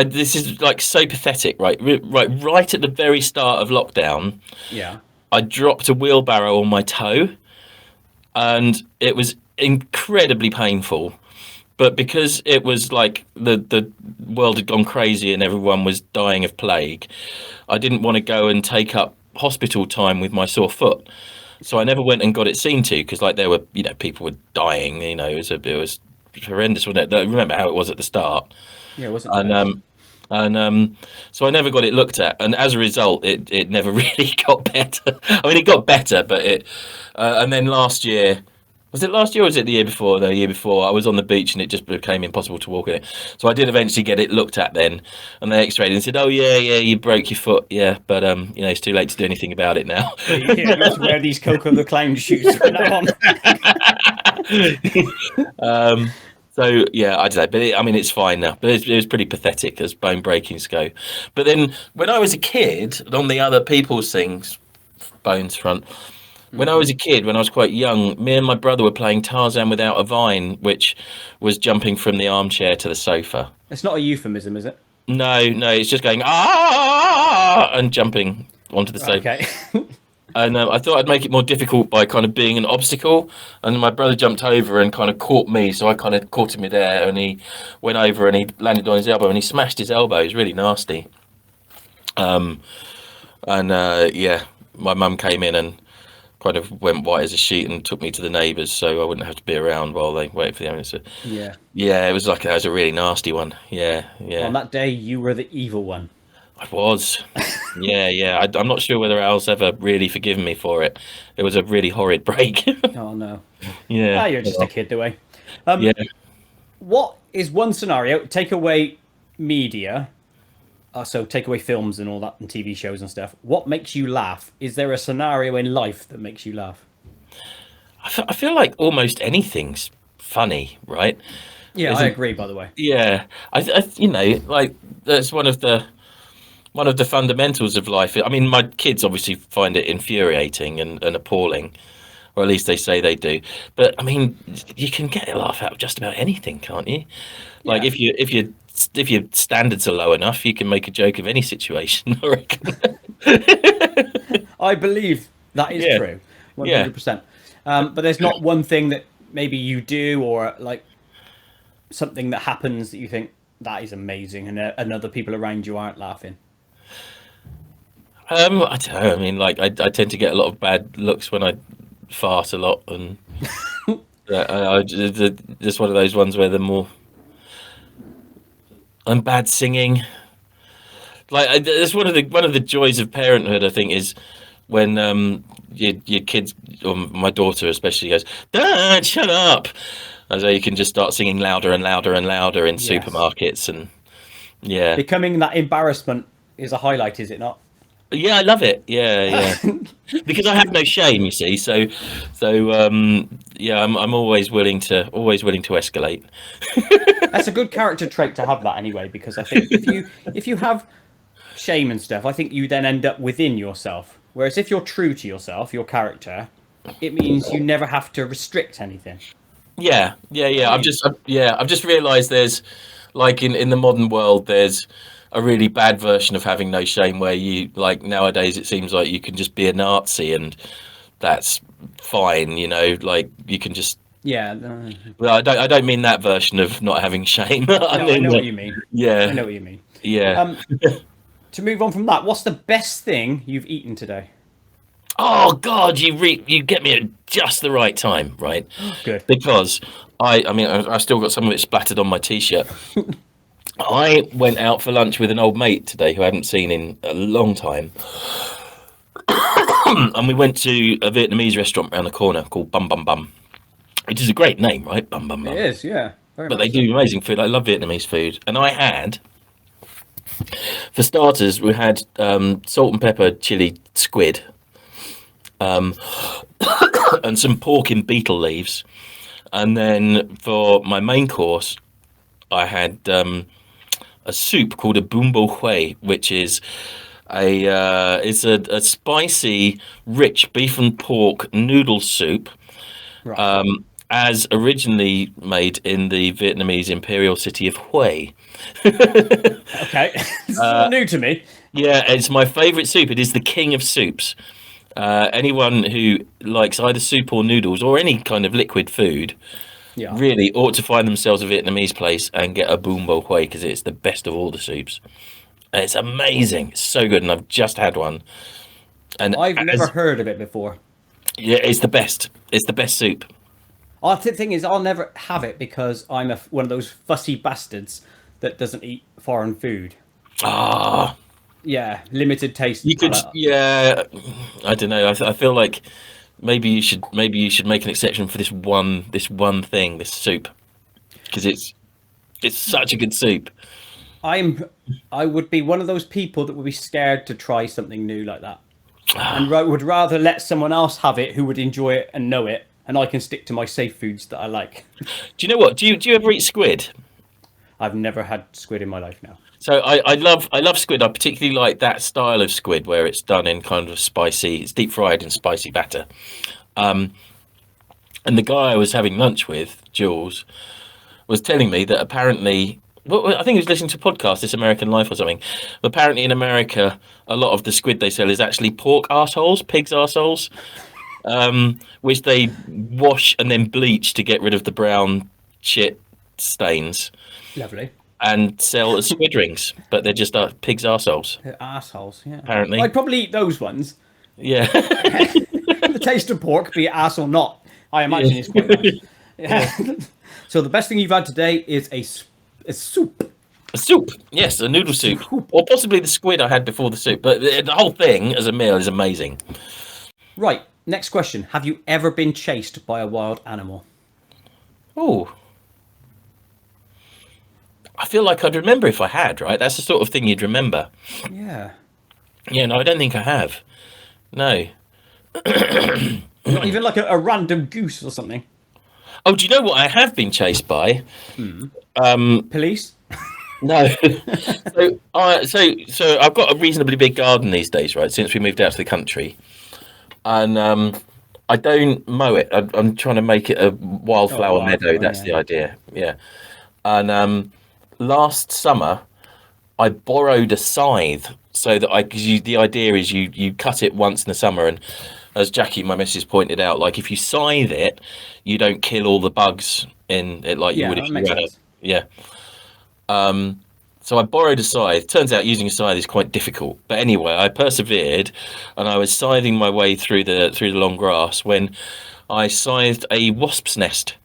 Speaker 3: This is like so pathetic, right? Right at the very start of lockdown,
Speaker 2: Yeah.
Speaker 3: I dropped a wheelbarrow on my toe, and it was incredibly painful. But because it was like the world had gone crazy and everyone was dying of plague, I didn't want to go and take up hospital time with my sore foot. So I never went and got it seen to, because like there were, people were dying. It was horrendous, wasn't it? I remember how it was at the start.
Speaker 2: Yeah, wasn't
Speaker 3: And so I never got it looked at, and as a result, it never really got better. I mean, it got better, but and then last year. Was it last year or was it the year before? The year before, I was on the beach and it just became impossible to walk in it. So I did eventually get it looked at then, and they x-rayed and said, "Oh yeah, you broke your foot, yeah, but it's too late to do anything about it now."
Speaker 2: Yeah, you have to wear these Coco the Clown shoes from now on.
Speaker 3: So yeah, I don't know, but it's fine now. But it was pretty pathetic as bone breakings go. But then when I was a kid, on the other people's things, bones front. When I was a kid, when I was quite young, me and my brother were playing Tarzan without a vine, which was jumping from the armchair to the sofa.
Speaker 2: It's not a euphemism, is it?
Speaker 3: No, it's just going ah and jumping onto the sofa.
Speaker 2: Okay.
Speaker 3: And I thought I'd make it more difficult by kind of being an obstacle. And my brother jumped over and kind of caught me, so I kind of caught him midair, and he went over and he landed on his elbow and he smashed his elbow. It was really nasty. My mum came in and kind of went white as a sheet and took me to the neighbours, so I wouldn't have to be around while they waited for the ambulance.
Speaker 2: Yeah.
Speaker 3: It was a really nasty one. Yeah.
Speaker 2: On that day, you were the evil one.
Speaker 3: I was. Yeah. I'm not sure whether Al's ever really forgiven me for it. It was a really horrid break.
Speaker 2: Oh no.
Speaker 3: Yeah.
Speaker 2: You're just a kid, do I?
Speaker 3: Yeah.
Speaker 2: What is one scenario? Take away media. So take away films and all that, and TV shows and stuff. What makes you laugh? Is there a scenario in life that makes you laugh?
Speaker 3: I feel like almost anything's funny, right?
Speaker 2: Yeah, I agree. By the way.
Speaker 3: Yeah, like that's one of the fundamentals of life. I mean, my kids obviously find it infuriating and appalling, or at least they say they do. But I mean, you can get a laugh out of just about anything, can't you? Like if your standards are low enough, you can make a joke of any situation, I reckon.
Speaker 2: I believe that is true, 100%. But there's not one thing that maybe you do, or like something that happens that you think that is amazing, and other people around you aren't laughing.
Speaker 3: I don't know. I mean, like I tend to get a lot of bad looks when I fart a lot, and just one of those ones where I'm bad singing. Like it's one of the joys of parenthood, I think, is when your kids, or my daughter especially, goes, "Dad, shut up," and so you can just start singing louder and louder and louder in supermarkets, and
Speaker 2: becoming that embarrassment is a highlight, is it not?
Speaker 3: Yeah, I love it. Yeah. Because I have no shame, you see. So I'm always willing to escalate.
Speaker 2: That's a good character trait to have that anyway, because I think if you have shame and stuff, I think you then end up within yourself. Whereas if you're true to yourself, your character, it means you never have to restrict anything.
Speaker 3: Yeah. I've just realised there's, like, in the modern world, there's a really bad version of having no shame, where you, like, nowadays it seems like you can just be a Nazi and that's fine, like you can just.
Speaker 2: Yeah.
Speaker 3: Well, I don't mean that version of not having shame.
Speaker 2: I know what you mean.
Speaker 3: Yeah.
Speaker 2: I know what you mean.
Speaker 3: Yeah.
Speaker 2: To move on from that, what's the best thing you've eaten today?
Speaker 3: Oh God, you get me at just the right time, right?
Speaker 2: Good.
Speaker 3: Because I mean, I've still got some of it splattered on my t-shirt. I went out for lunch with an old mate today who I hadn't seen in a long time. And we went to a Vietnamese restaurant around the corner called Bum Bum Bum, which is a great name, right? Bum Bum Bum.
Speaker 2: It is, yeah. Very
Speaker 3: But they
Speaker 2: much
Speaker 3: do amazing food. I love Vietnamese food. And I had, for starters, we had salt and pepper chili squid, and some pork in beetle leaves. And then for my main course, I had a soup called a bún bò Huế, which is a spicy, rich beef and pork noodle soup,
Speaker 2: Right.
Speaker 3: as originally made in the Vietnamese imperial city of Hue.
Speaker 2: Okay. This is all new to me.
Speaker 3: Yeah, it's my favourite soup. It is the king of soups. Anyone who likes either soup or noodles or any kind of liquid food
Speaker 2: Yeah.
Speaker 3: really ought to find themselves a Vietnamese place and get a bún bò Huế, because it's the best of all the soups. And it's amazing. It's so good, and I've just had one. And
Speaker 2: I've never heard of it before.
Speaker 3: yeah, it's the best. It's the best soup.
Speaker 2: The thing is, I'll never have it because I'm one of those fussy bastards that doesn't eat foreign food.
Speaker 3: Ah,
Speaker 2: Yeah, limited taste.
Speaker 3: you could. Yeah, I don't know. I feel like maybe you should make an exception for this one thing, this soup, because it's such a good soup.
Speaker 2: I would be one of those people that would be scared to try something new like that, and would rather let someone else have it who would enjoy it and know it, and I can stick to my safe foods that I like.
Speaker 3: Do you know what? Do you ever eat squid?
Speaker 2: I've never had squid in my life now.
Speaker 3: So I love squid. I particularly like that style of squid where it's done in kind of spicy, it's deep fried in spicy batter. And the guy I was having lunch with, Jules, was telling me that apparently, well, I think he was listening to a podcast, This American Life or something. Apparently in America, a lot of the squid they sell is actually pork arseholes, pigs arseholes, which they wash and then bleach to get rid of the brown shit stains,
Speaker 2: Lovely.
Speaker 3: and sell as squid rings, but they're just pigs' arseholes.
Speaker 2: They're assholes, yeah.
Speaker 3: Apparently.
Speaker 2: I'd probably eat those ones.
Speaker 3: Yeah.
Speaker 2: The taste of pork, be it ass or not, I imagine is quite nice. Yeah. So the best thing you've had today is a soup.
Speaker 3: A soup, yes, a noodle soup, or possibly the squid I had before the soup. But the whole thing as a meal is amazing.
Speaker 2: Right, next question. Have you ever been chased by a wild animal?
Speaker 3: Oh, I feel like I'd remember if I had. Right, that's the sort of thing you'd remember.
Speaker 2: Yeah.
Speaker 3: Yeah, no, I don't think I have. No.
Speaker 2: Not even like a random goose or something.
Speaker 3: Oh, do you know what I have been chased by?
Speaker 2: Police?
Speaker 3: No. So I've got a reasonably big garden these days, right? Since we moved out to the country, and I don't mow it. I'm trying to make it a wildflower meadow. That's the idea. Yeah. And last summer, I borrowed a scythe so that the idea is you cut it once in the summer, and as Jackie, my missus, pointed out, like if you scythe it, you don't kill all the bugs in it like you would if you had it. Yeah. So I borrowed a scythe. Turns out using a scythe is quite difficult. But anyway, I persevered, and I was scything my way through the long grass when I scythed a wasp's nest.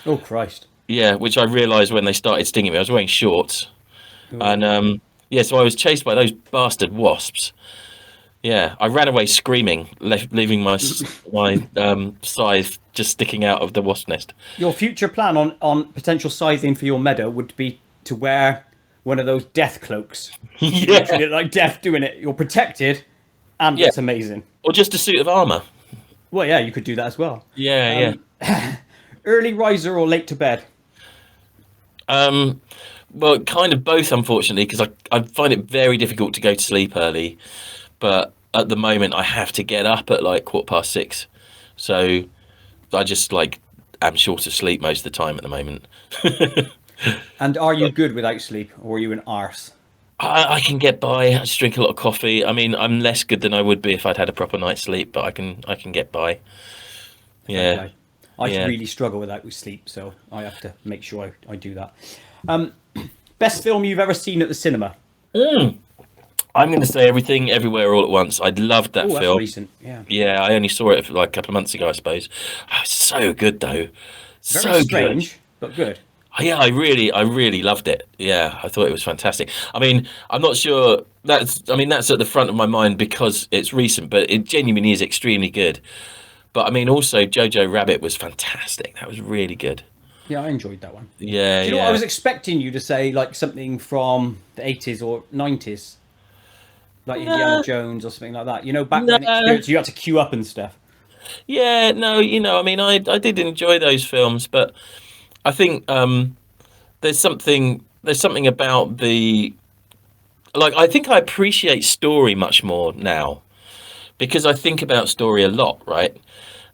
Speaker 2: Oh, Christ.
Speaker 3: Yeah, which I realised when they started stinging me. I was wearing shorts. And so I was chased by those bastard wasps. Yeah, I ran away screaming, leaving my scythe just sticking out of the wasp nest.
Speaker 2: Your future plan on potential scything for your meadow would be to wear one of those death cloaks.
Speaker 3: Yeah.
Speaker 2: Literally like death doing it. You're protected, and it's amazing.
Speaker 3: Or just a suit of armour.
Speaker 2: Well, yeah, you could do that as well.
Speaker 3: Yeah,
Speaker 2: Early riser or late to bed?
Speaker 3: Well, kind of both, unfortunately, because I find it very difficult to go to sleep early. But at the moment, I have to get up at like 6:15. So I just am short of sleep most of the time at the moment.
Speaker 2: And are you good without sleep, or are you an arse?
Speaker 3: I can get by. I just drink a lot of coffee. I mean, I'm less good than I would be if I'd had a proper night's sleep, but I can get by. Yeah.
Speaker 2: Okay. I really struggle with sleep, so I have to make sure I do that. Best film you've ever seen at the cinema?
Speaker 3: I'm going to say Everything, Everywhere, All at Once. I loved that film.
Speaker 2: That's recent. Yeah.
Speaker 3: Yeah, I only saw it like a couple of months ago, I suppose. Oh, so good though.
Speaker 2: Very strange. but good.
Speaker 3: Yeah, I really loved it. Yeah, I thought it was fantastic. I mean, I'm not sure that's at the front of my mind because it's recent, but it genuinely is extremely good. But I mean, also Jojo Rabbit was fantastic. That was really good.
Speaker 2: Yeah, I enjoyed that one.
Speaker 3: Yeah,
Speaker 2: Do you know what I
Speaker 3: yeah.
Speaker 2: was expecting you to say, like something from the 80s or 90s, like Indiana
Speaker 3: No,
Speaker 2: Jones or something like that? You know, back when
Speaker 3: no.
Speaker 2: experience you had to queue up and stuff.
Speaker 3: Yeah, no. I mean, I did enjoy those films, but I think there's something about the like. I think I appreciate story much more now because I think about story a lot, right?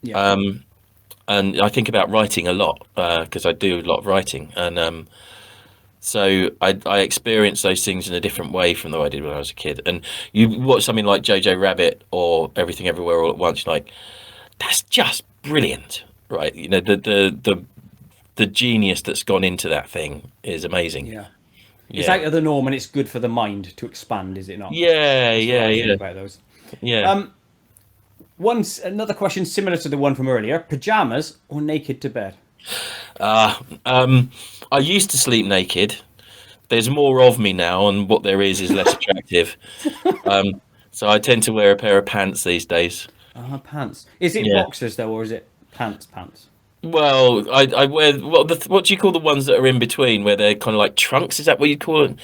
Speaker 2: Yeah.
Speaker 3: Um, and I think about writing a lot because I do a lot of writing, and so I experience those things in a different way from the way I did when I was a kid. And you watch something like Jojo Rabbit or Everything Everywhere All at Once, you're like that's just brilliant, right? The genius that's gone into that thing is amazing.
Speaker 2: Yeah. It's
Speaker 3: Yeah,
Speaker 2: out of the norm and it's good for the mind to expand, is it not?
Speaker 3: yeah,
Speaker 2: That's what
Speaker 3: yeah,
Speaker 2: I think
Speaker 3: yeah,
Speaker 2: about those.
Speaker 3: yeah.
Speaker 2: Another question similar to the one from earlier: pajamas or naked to bed?
Speaker 3: Uh, um, I used to sleep naked. There's more of me now, and what there is less attractive. Um, so I tend to wear a pair of pants these days.
Speaker 2: Pants. Is it
Speaker 3: Yeah.
Speaker 2: boxers though, or is it pants? Pants.
Speaker 3: Well, I wear what do you call the ones that are in between where they're kind of like trunks? Is that what you call it?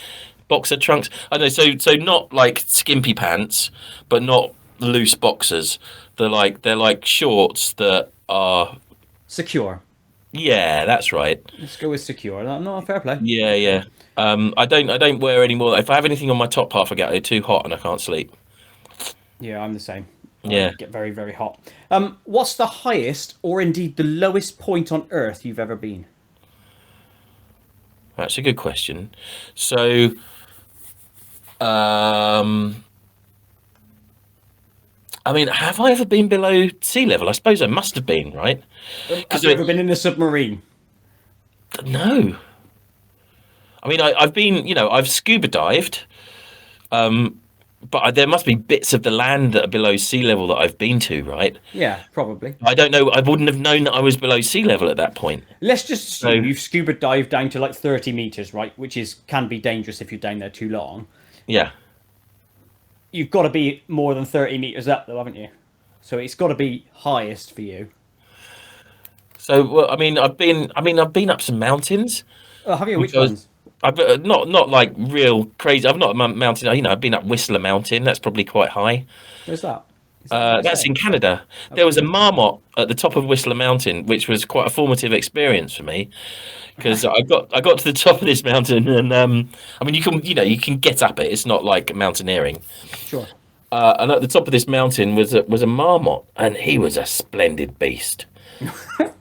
Speaker 3: Boxer trunks? I know. So not like skimpy pants, but not loose boxers. They're like shorts that are.
Speaker 2: Secure.
Speaker 3: Yeah, that's right.
Speaker 2: Let's go with secure. No, fair play.
Speaker 3: Yeah,
Speaker 2: Fair play.
Speaker 3: yeah. I don't wear any more. If I have anything on my top half, I get too hot and I can't sleep.
Speaker 2: Yeah, I'm the same. I
Speaker 3: Yeah,
Speaker 2: get very, very hot. What's the highest or indeed the lowest point on Earth you've ever been?
Speaker 3: that's a good question. So, um, I mean, have I ever been below sea level? I suppose I must have been, right?
Speaker 2: Have
Speaker 3: Because
Speaker 2: you ever been in a submarine?
Speaker 3: no, I mean, I've been, I've scuba dived, but there must be bits of the land that are below sea level that I've been to, right?
Speaker 2: Yeah, probably.
Speaker 3: I don't know. I wouldn't have known that I was below sea level at that point.
Speaker 2: Let's just
Speaker 3: So,
Speaker 2: assume you've scuba dived down to like 30 meters, right? Which is can be dangerous if you're down there too long.
Speaker 3: yeah.
Speaker 2: You've got to be more than 30 meters up, though, haven't you? So it's got to be highest for you.
Speaker 3: So, well, I've been up some mountains.
Speaker 2: Oh, have you? Which
Speaker 3: Because
Speaker 2: ones?
Speaker 3: I've not like real crazy. I've not mountain. I've been up Whistler Mountain. That's probably quite high.
Speaker 2: Where's that? Is that in the
Speaker 3: That's
Speaker 2: USA?
Speaker 3: in Canada. There was a marmot at the top of Whistler Mountain, which was quite a formative experience for me because I got to the top of this mountain, and I mean you can get up it. It's not like mountaineering.
Speaker 2: Sure.
Speaker 3: And at the top of this mountain was a marmot, and he was a splendid beast.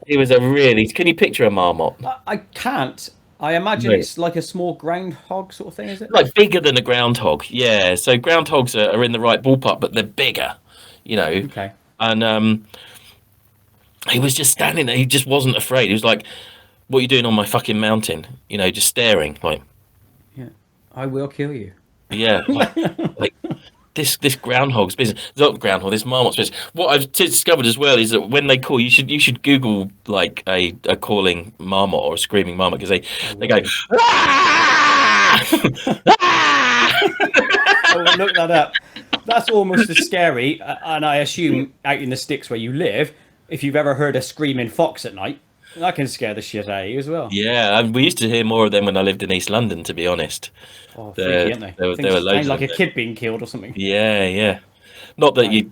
Speaker 3: He was a really. Can you picture a marmot?
Speaker 2: I can't. I imagine
Speaker 3: No.
Speaker 2: it's like a small groundhog sort of thing, is it?
Speaker 3: Like bigger than a groundhog, yeah. So groundhogs are in the right ballpark, but they're bigger, you know.
Speaker 2: Okay.
Speaker 3: And he was just standing there. He just wasn't afraid. He was like, "What are you doing on my fucking mountain?" Just staring. Like,
Speaker 2: Yeah. I will kill you.
Speaker 3: yeah, like this groundhog's business. Not groundhog. This marmot's business. What I've discovered as well is that when they call, you should Google like a calling marmot or a screaming marmot because they go.
Speaker 2: Will.
Speaker 3: "Ah!"
Speaker 2: I will look that up. That's almost as scary, and I assume out in the sticks where you live, if you've ever heard a screaming fox at night, that can scare the shit out of you as well.
Speaker 3: Yeah, and we used to hear more of them when I lived in East London. To be honest,
Speaker 2: Oh,
Speaker 3: there
Speaker 2: freaky, aren't they?
Speaker 3: there, were-
Speaker 2: Things
Speaker 3: there were
Speaker 2: sound
Speaker 3: loads
Speaker 2: like
Speaker 3: of
Speaker 2: a
Speaker 3: them.
Speaker 2: kid being killed or something.
Speaker 3: Yeah, yeah. Not that you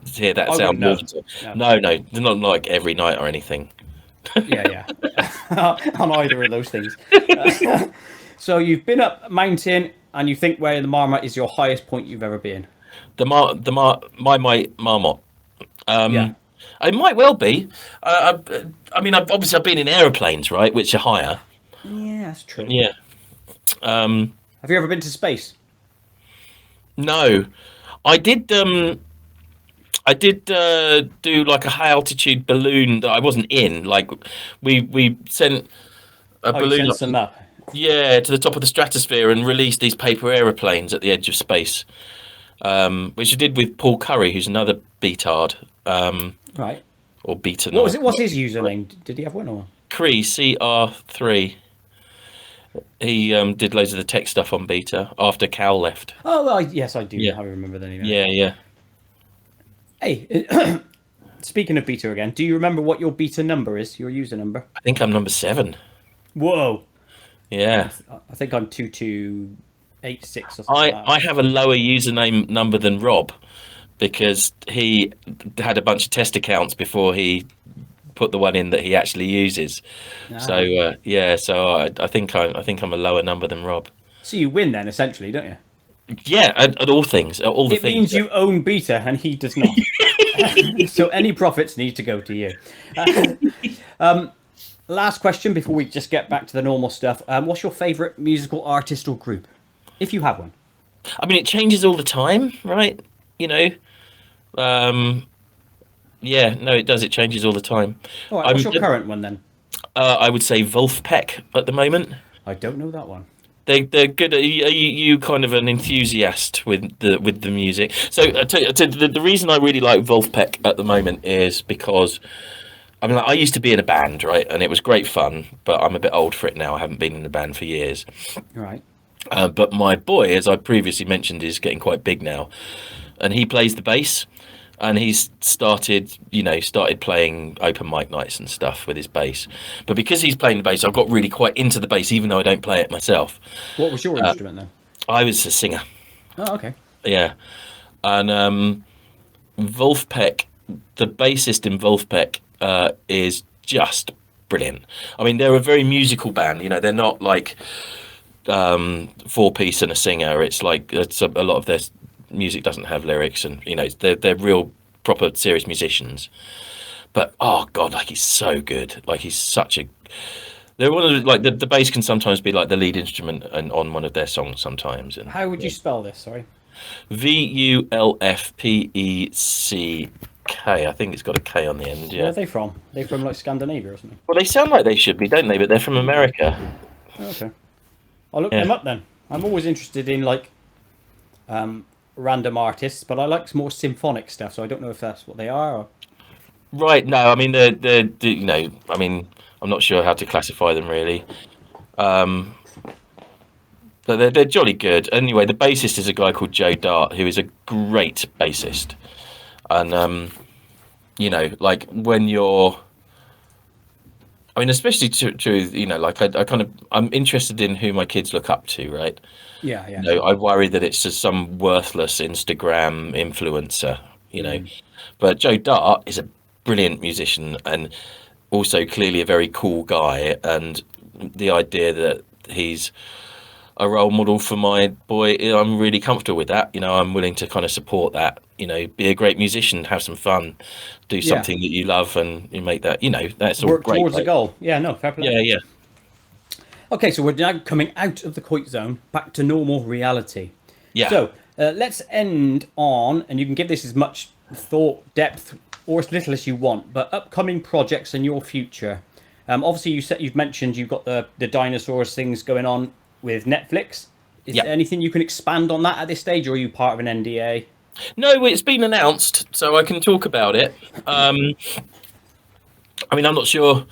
Speaker 3: hear that
Speaker 2: I
Speaker 3: sound
Speaker 2: wouldn't know.
Speaker 3: more.
Speaker 2: No.
Speaker 3: No, no, not like every night or anything.
Speaker 2: Yeah, yeah. On either of those things. So you've been up a mountain, and you think where the Marmot is your highest point you've ever been.
Speaker 3: My marmot.
Speaker 2: Yeah.
Speaker 3: It might well be. I mean, I've been in aeroplanes, right, which are higher.
Speaker 2: Yeah, that's true.
Speaker 3: Yeah.
Speaker 2: Have you ever been to space?
Speaker 3: No, I did. I did do like a high altitude balloon that I wasn't in. Like we sent a
Speaker 2: Oh, you
Speaker 3: balloon
Speaker 2: sent
Speaker 3: up,
Speaker 2: some up.
Speaker 3: yeah, to the top of the stratosphere and released these paper aeroplanes at the edge of space, which I did with Paul Curry, who's another beatard,
Speaker 2: Right.
Speaker 3: or beaten.
Speaker 2: What was it? What's his username? Did he have one or?
Speaker 3: Cree CR3. He did loads of the tech stuff on beta after Cal left.
Speaker 2: Oh, well, yes, I do.
Speaker 3: Yeah.
Speaker 2: I remember that.
Speaker 3: Yeah.
Speaker 2: Hey, speaking of beta again, do you remember what your beta number is? Your user number?
Speaker 3: I think I'm number 7.
Speaker 2: Whoa.
Speaker 3: Yeah.
Speaker 2: I think I'm 2286 or something like that.
Speaker 3: I have a lower username number than Rob because he had a bunch of test accounts before he put the one in that he actually uses. So so I think I'm a lower number than Rob.
Speaker 2: So you win then, essentially, don't you?
Speaker 3: Yeah, at all things, at all the
Speaker 2: It
Speaker 3: things.
Speaker 2: means you own beta and he does not. So any profits need to go to you. Last question before we just get back to the normal stuff. What's your favourite musical artist or group, if you have one?
Speaker 3: I mean, it changes all the time, right? You know. Yeah, no, it does. It changes all the time.
Speaker 2: All right, what's your current one then?
Speaker 3: I would say Wolfpack at the moment.
Speaker 2: I don't know that one.
Speaker 3: They're good. Are you kind of an enthusiast with the music? So the reason I really like Wolfpack at the moment is because I mean, like, I used to be in a band, right, and it was great fun. But I'm a bit old for it now. I haven't been in a band for years.
Speaker 2: Right.
Speaker 3: But my boy, as I previously mentioned, is getting quite big now, and he plays the bass. And he's started playing open mic nights and stuff with his bass. But because he's playing the bass, I've got really quite into the bass, even though I don't play it myself.
Speaker 2: What was your instrument then?
Speaker 3: I was a singer.
Speaker 2: Oh, okay.
Speaker 3: Yeah. And Wolfpack, the bassist in Wolfpack, is just brilliant. I mean, they're a very musical band. You know, they're not like 4-piece and a singer. It's like a lot of their music doesn't have lyrics, and you know they're real proper serious musicians. But oh god, like he's so good. Like he's such a. They're one of the, like the bass can sometimes be like the lead instrument and on one of their songs sometimes. And
Speaker 2: how would you spell this? Sorry.
Speaker 3: Vulfpeck. I think it's got a K on the end. Yeah.
Speaker 2: Where are they from? Are they from like Scandinavia or something?
Speaker 3: Well, they sound like they should be, don't they? But they're from America.
Speaker 2: Oh, okay. I'll look them up then. I'm always interested in like random artists, but I like more symphonic stuff, so I don't know if that's what they are. Or...
Speaker 3: Right. No, I mean they're you know, I mean I'm not sure how to classify them really. But they're jolly good. Anyway, the bassist is a guy called Joe Dart, who is a great bassist. And you know, like when you're, I mean, especially to you know, like I'm interested in who my kids look up to, right?
Speaker 2: Yeah.
Speaker 3: You know, I worry that it's just some worthless Instagram influencer, you know. But Joe Dart is a brilliant musician and also clearly a very cool guy. And the idea that he's a role model for my boy, I'm really comfortable with that. You know, I'm willing to kind of support that. You know, be a great musician, have some fun, do something that you love, and you make that. You know, that's all
Speaker 2: work
Speaker 3: great.
Speaker 2: Towards the goal. Yeah, no, fair play.
Speaker 3: Yeah.
Speaker 2: Okay, so we're now coming out of the Koit zone, back to normal reality.
Speaker 3: Yeah.
Speaker 2: So let's end on, and you can give this as much thought, depth, or as little as you want, but upcoming projects in your future. Obviously, you've mentioned you've got the dinosaurs things going on with Netflix. Is there anything you can expand on that at this stage, or are you part of an NDA?
Speaker 3: No, it's been announced, so I can talk about it. I mean, I'm not sure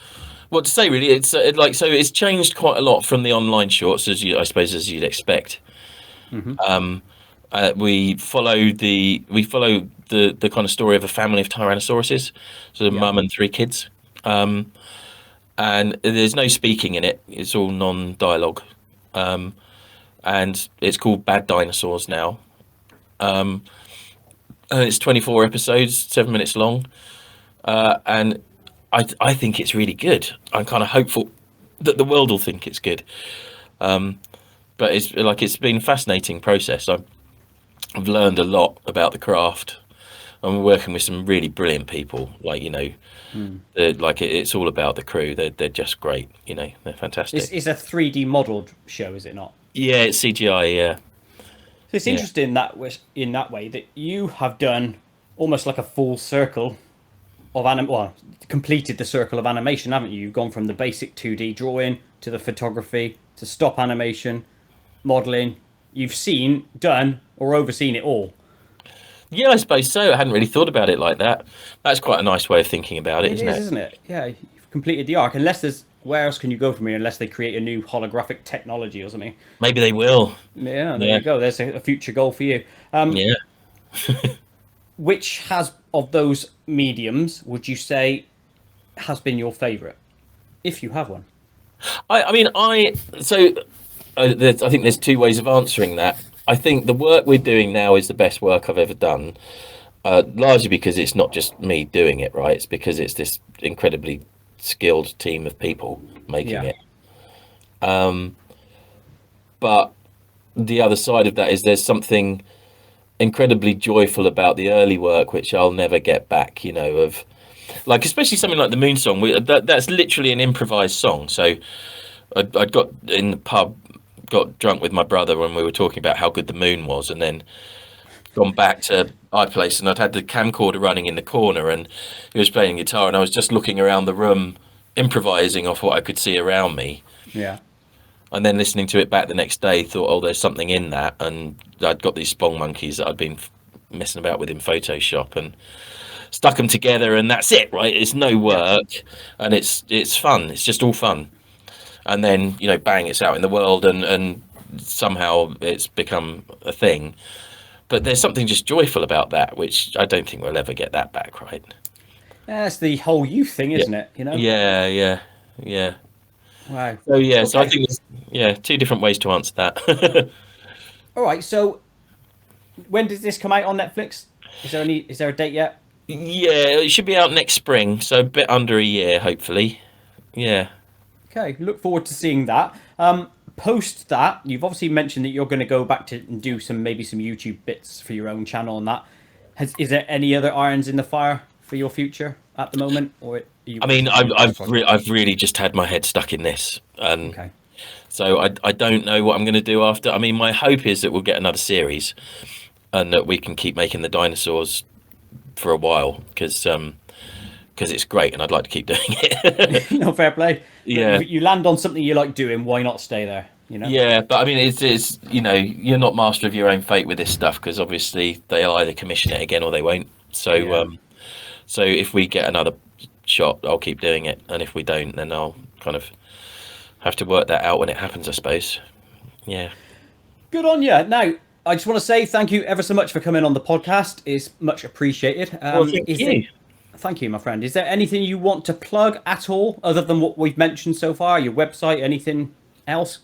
Speaker 3: what to say really. It's it's changed quite a lot from the online shorts, as you'd expect. We follow the kind of story of a family of Tyrannosauruses, so a mum and 3 kids, and there's no speaking in it. It's all non-dialogue, and it's called Bad Dinosaurs now. And it's 24 episodes, 7 minutes long, and I think it's really good. I'm kind of hopeful that the world will think it's good, but it's been a fascinating process. I've learned a lot about the craft. I'm working with some really brilliant people. Like, you know, it's all about the crew. They're just great. You know, they're fantastic.
Speaker 2: It's a 3D modelled show, is it not?
Speaker 3: Yeah, it's CGI. Yeah.
Speaker 2: So it's interesting in that way that you have done almost like a full circle of completed the circle of animation, haven't you? You've gone from the basic 2D drawing to the photography to stop animation, modelling. You've seen, done, or overseen it all.
Speaker 3: Yeah, I suppose so. I hadn't really thought about it like that. That's quite a nice way of thinking about it, isn't it?
Speaker 2: Isn't it? Yeah, you've completed the arc. Unless there's where else can you go from here unless they create a new holographic technology or something?
Speaker 3: Maybe they will.
Speaker 2: Yeah, there you go. There's a future goal for you.
Speaker 3: Yeah.
Speaker 2: Which of those mediums would you say has been your favourite, if you have one?
Speaker 3: I mean, I think there's two ways of answering that. I think the work we're doing now is the best work I've ever done, largely because it's not just me doing it, right? It's because it's this incredibly skilled team of people making it. But the other side of that is there's something incredibly joyful about the early work, which I'll never get back, of like, especially something like the Moon Song. That's literally an improvised song. So I'd got in the pub, got drunk with my brother when we were talking about how good the moon was, and then gone back to our place, and I'd had the camcorder running in the corner, and he was playing guitar, and I was just looking around the room, improvising off what I could see around me.
Speaker 2: Yeah.
Speaker 3: And then listening to it back the next day, thought, oh, there's something in that. And I'd got these Spong monkeys that I'd been messing about with in Photoshop and stuck them together, and that's it, right? It's no work, and it's fun. It's just all fun. And then, bang, it's out in the world, and somehow it's become a thing. But there's something just joyful about that, which I don't think we'll ever get that back, right?
Speaker 2: That's the whole youth thing, isn't it?
Speaker 3: Yeah.
Speaker 2: Wow.
Speaker 3: So yeah, so I think there's two different ways to answer that.
Speaker 2: All right. So when does this come out on Netflix? Is there a date yet?
Speaker 3: Yeah, it should be out next spring, so a bit under a year, hopefully. Yeah.
Speaker 2: Okay. Look forward to seeing that. Post that, you've obviously mentioned that you're going to go back to and do maybe some YouTube bits for your own channel and that. Is there any other irons in the fire for your future at the moment, or?
Speaker 3: I mean, I've really just had my head stuck in this, and so I don't know what I'm going to do after. I mean, my hope is that we'll get another series, and that we can keep making the dinosaurs for a while, because it's great, and I'd like to keep doing it.
Speaker 2: Fair play.
Speaker 3: Yeah,
Speaker 2: if you land on something you like doing, why not stay there?
Speaker 3: Yeah, but I mean, it's you're not master of your own fate with this stuff, because obviously they'll either commission it again or they won't. So so if we get another shot, I'll keep doing it, and if we don't, then I'll kind of have to work that out when it happens, I suppose. Yeah.
Speaker 2: Good on you. Now, I just want to say thank you ever so much for coming on the podcast. It's much appreciated. Thank you, my friend. Is there anything you want to plug at all, other than what we've mentioned so far? Your website, anything else?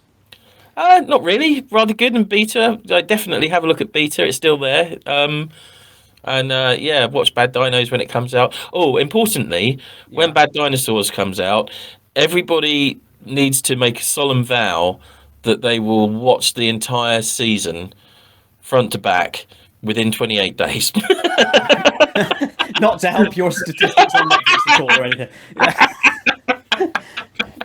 Speaker 3: Not really. Rather Good and Beta. I definitely have a look at Beta. It's still there. And watch Bad Dinos when it comes out. Oh, importantly, when Bad Dinosaurs comes out, everybody needs to make a solemn vow that they will watch the entire season, front to back, within 28 days.
Speaker 2: Not to help your statistics on Netflix at all or anything.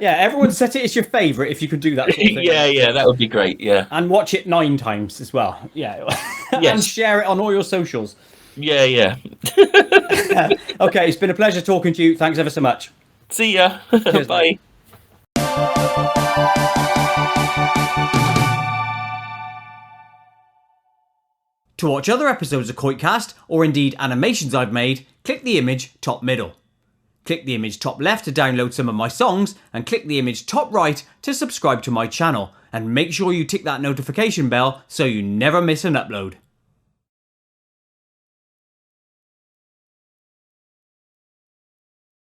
Speaker 2: Yeah, everyone set it as your favourite if you could do that sort of thing.
Speaker 3: Yeah, that would be great, yeah.
Speaker 2: And watch it 9 times as well. Yeah.
Speaker 3: Yes.
Speaker 2: And share it on all your socials.
Speaker 3: Yeah.
Speaker 2: Okay, it's been a pleasure talking to you. Thanks ever so much.
Speaker 3: See ya.
Speaker 2: Cheers,
Speaker 3: bye.
Speaker 2: To watch other episodes of KoitCast, or indeed animations I've made, click the image top middle. Click the image top left to download some of my songs, and click the image top right to subscribe to my channel. And make sure you tick that notification bell so you never miss an upload.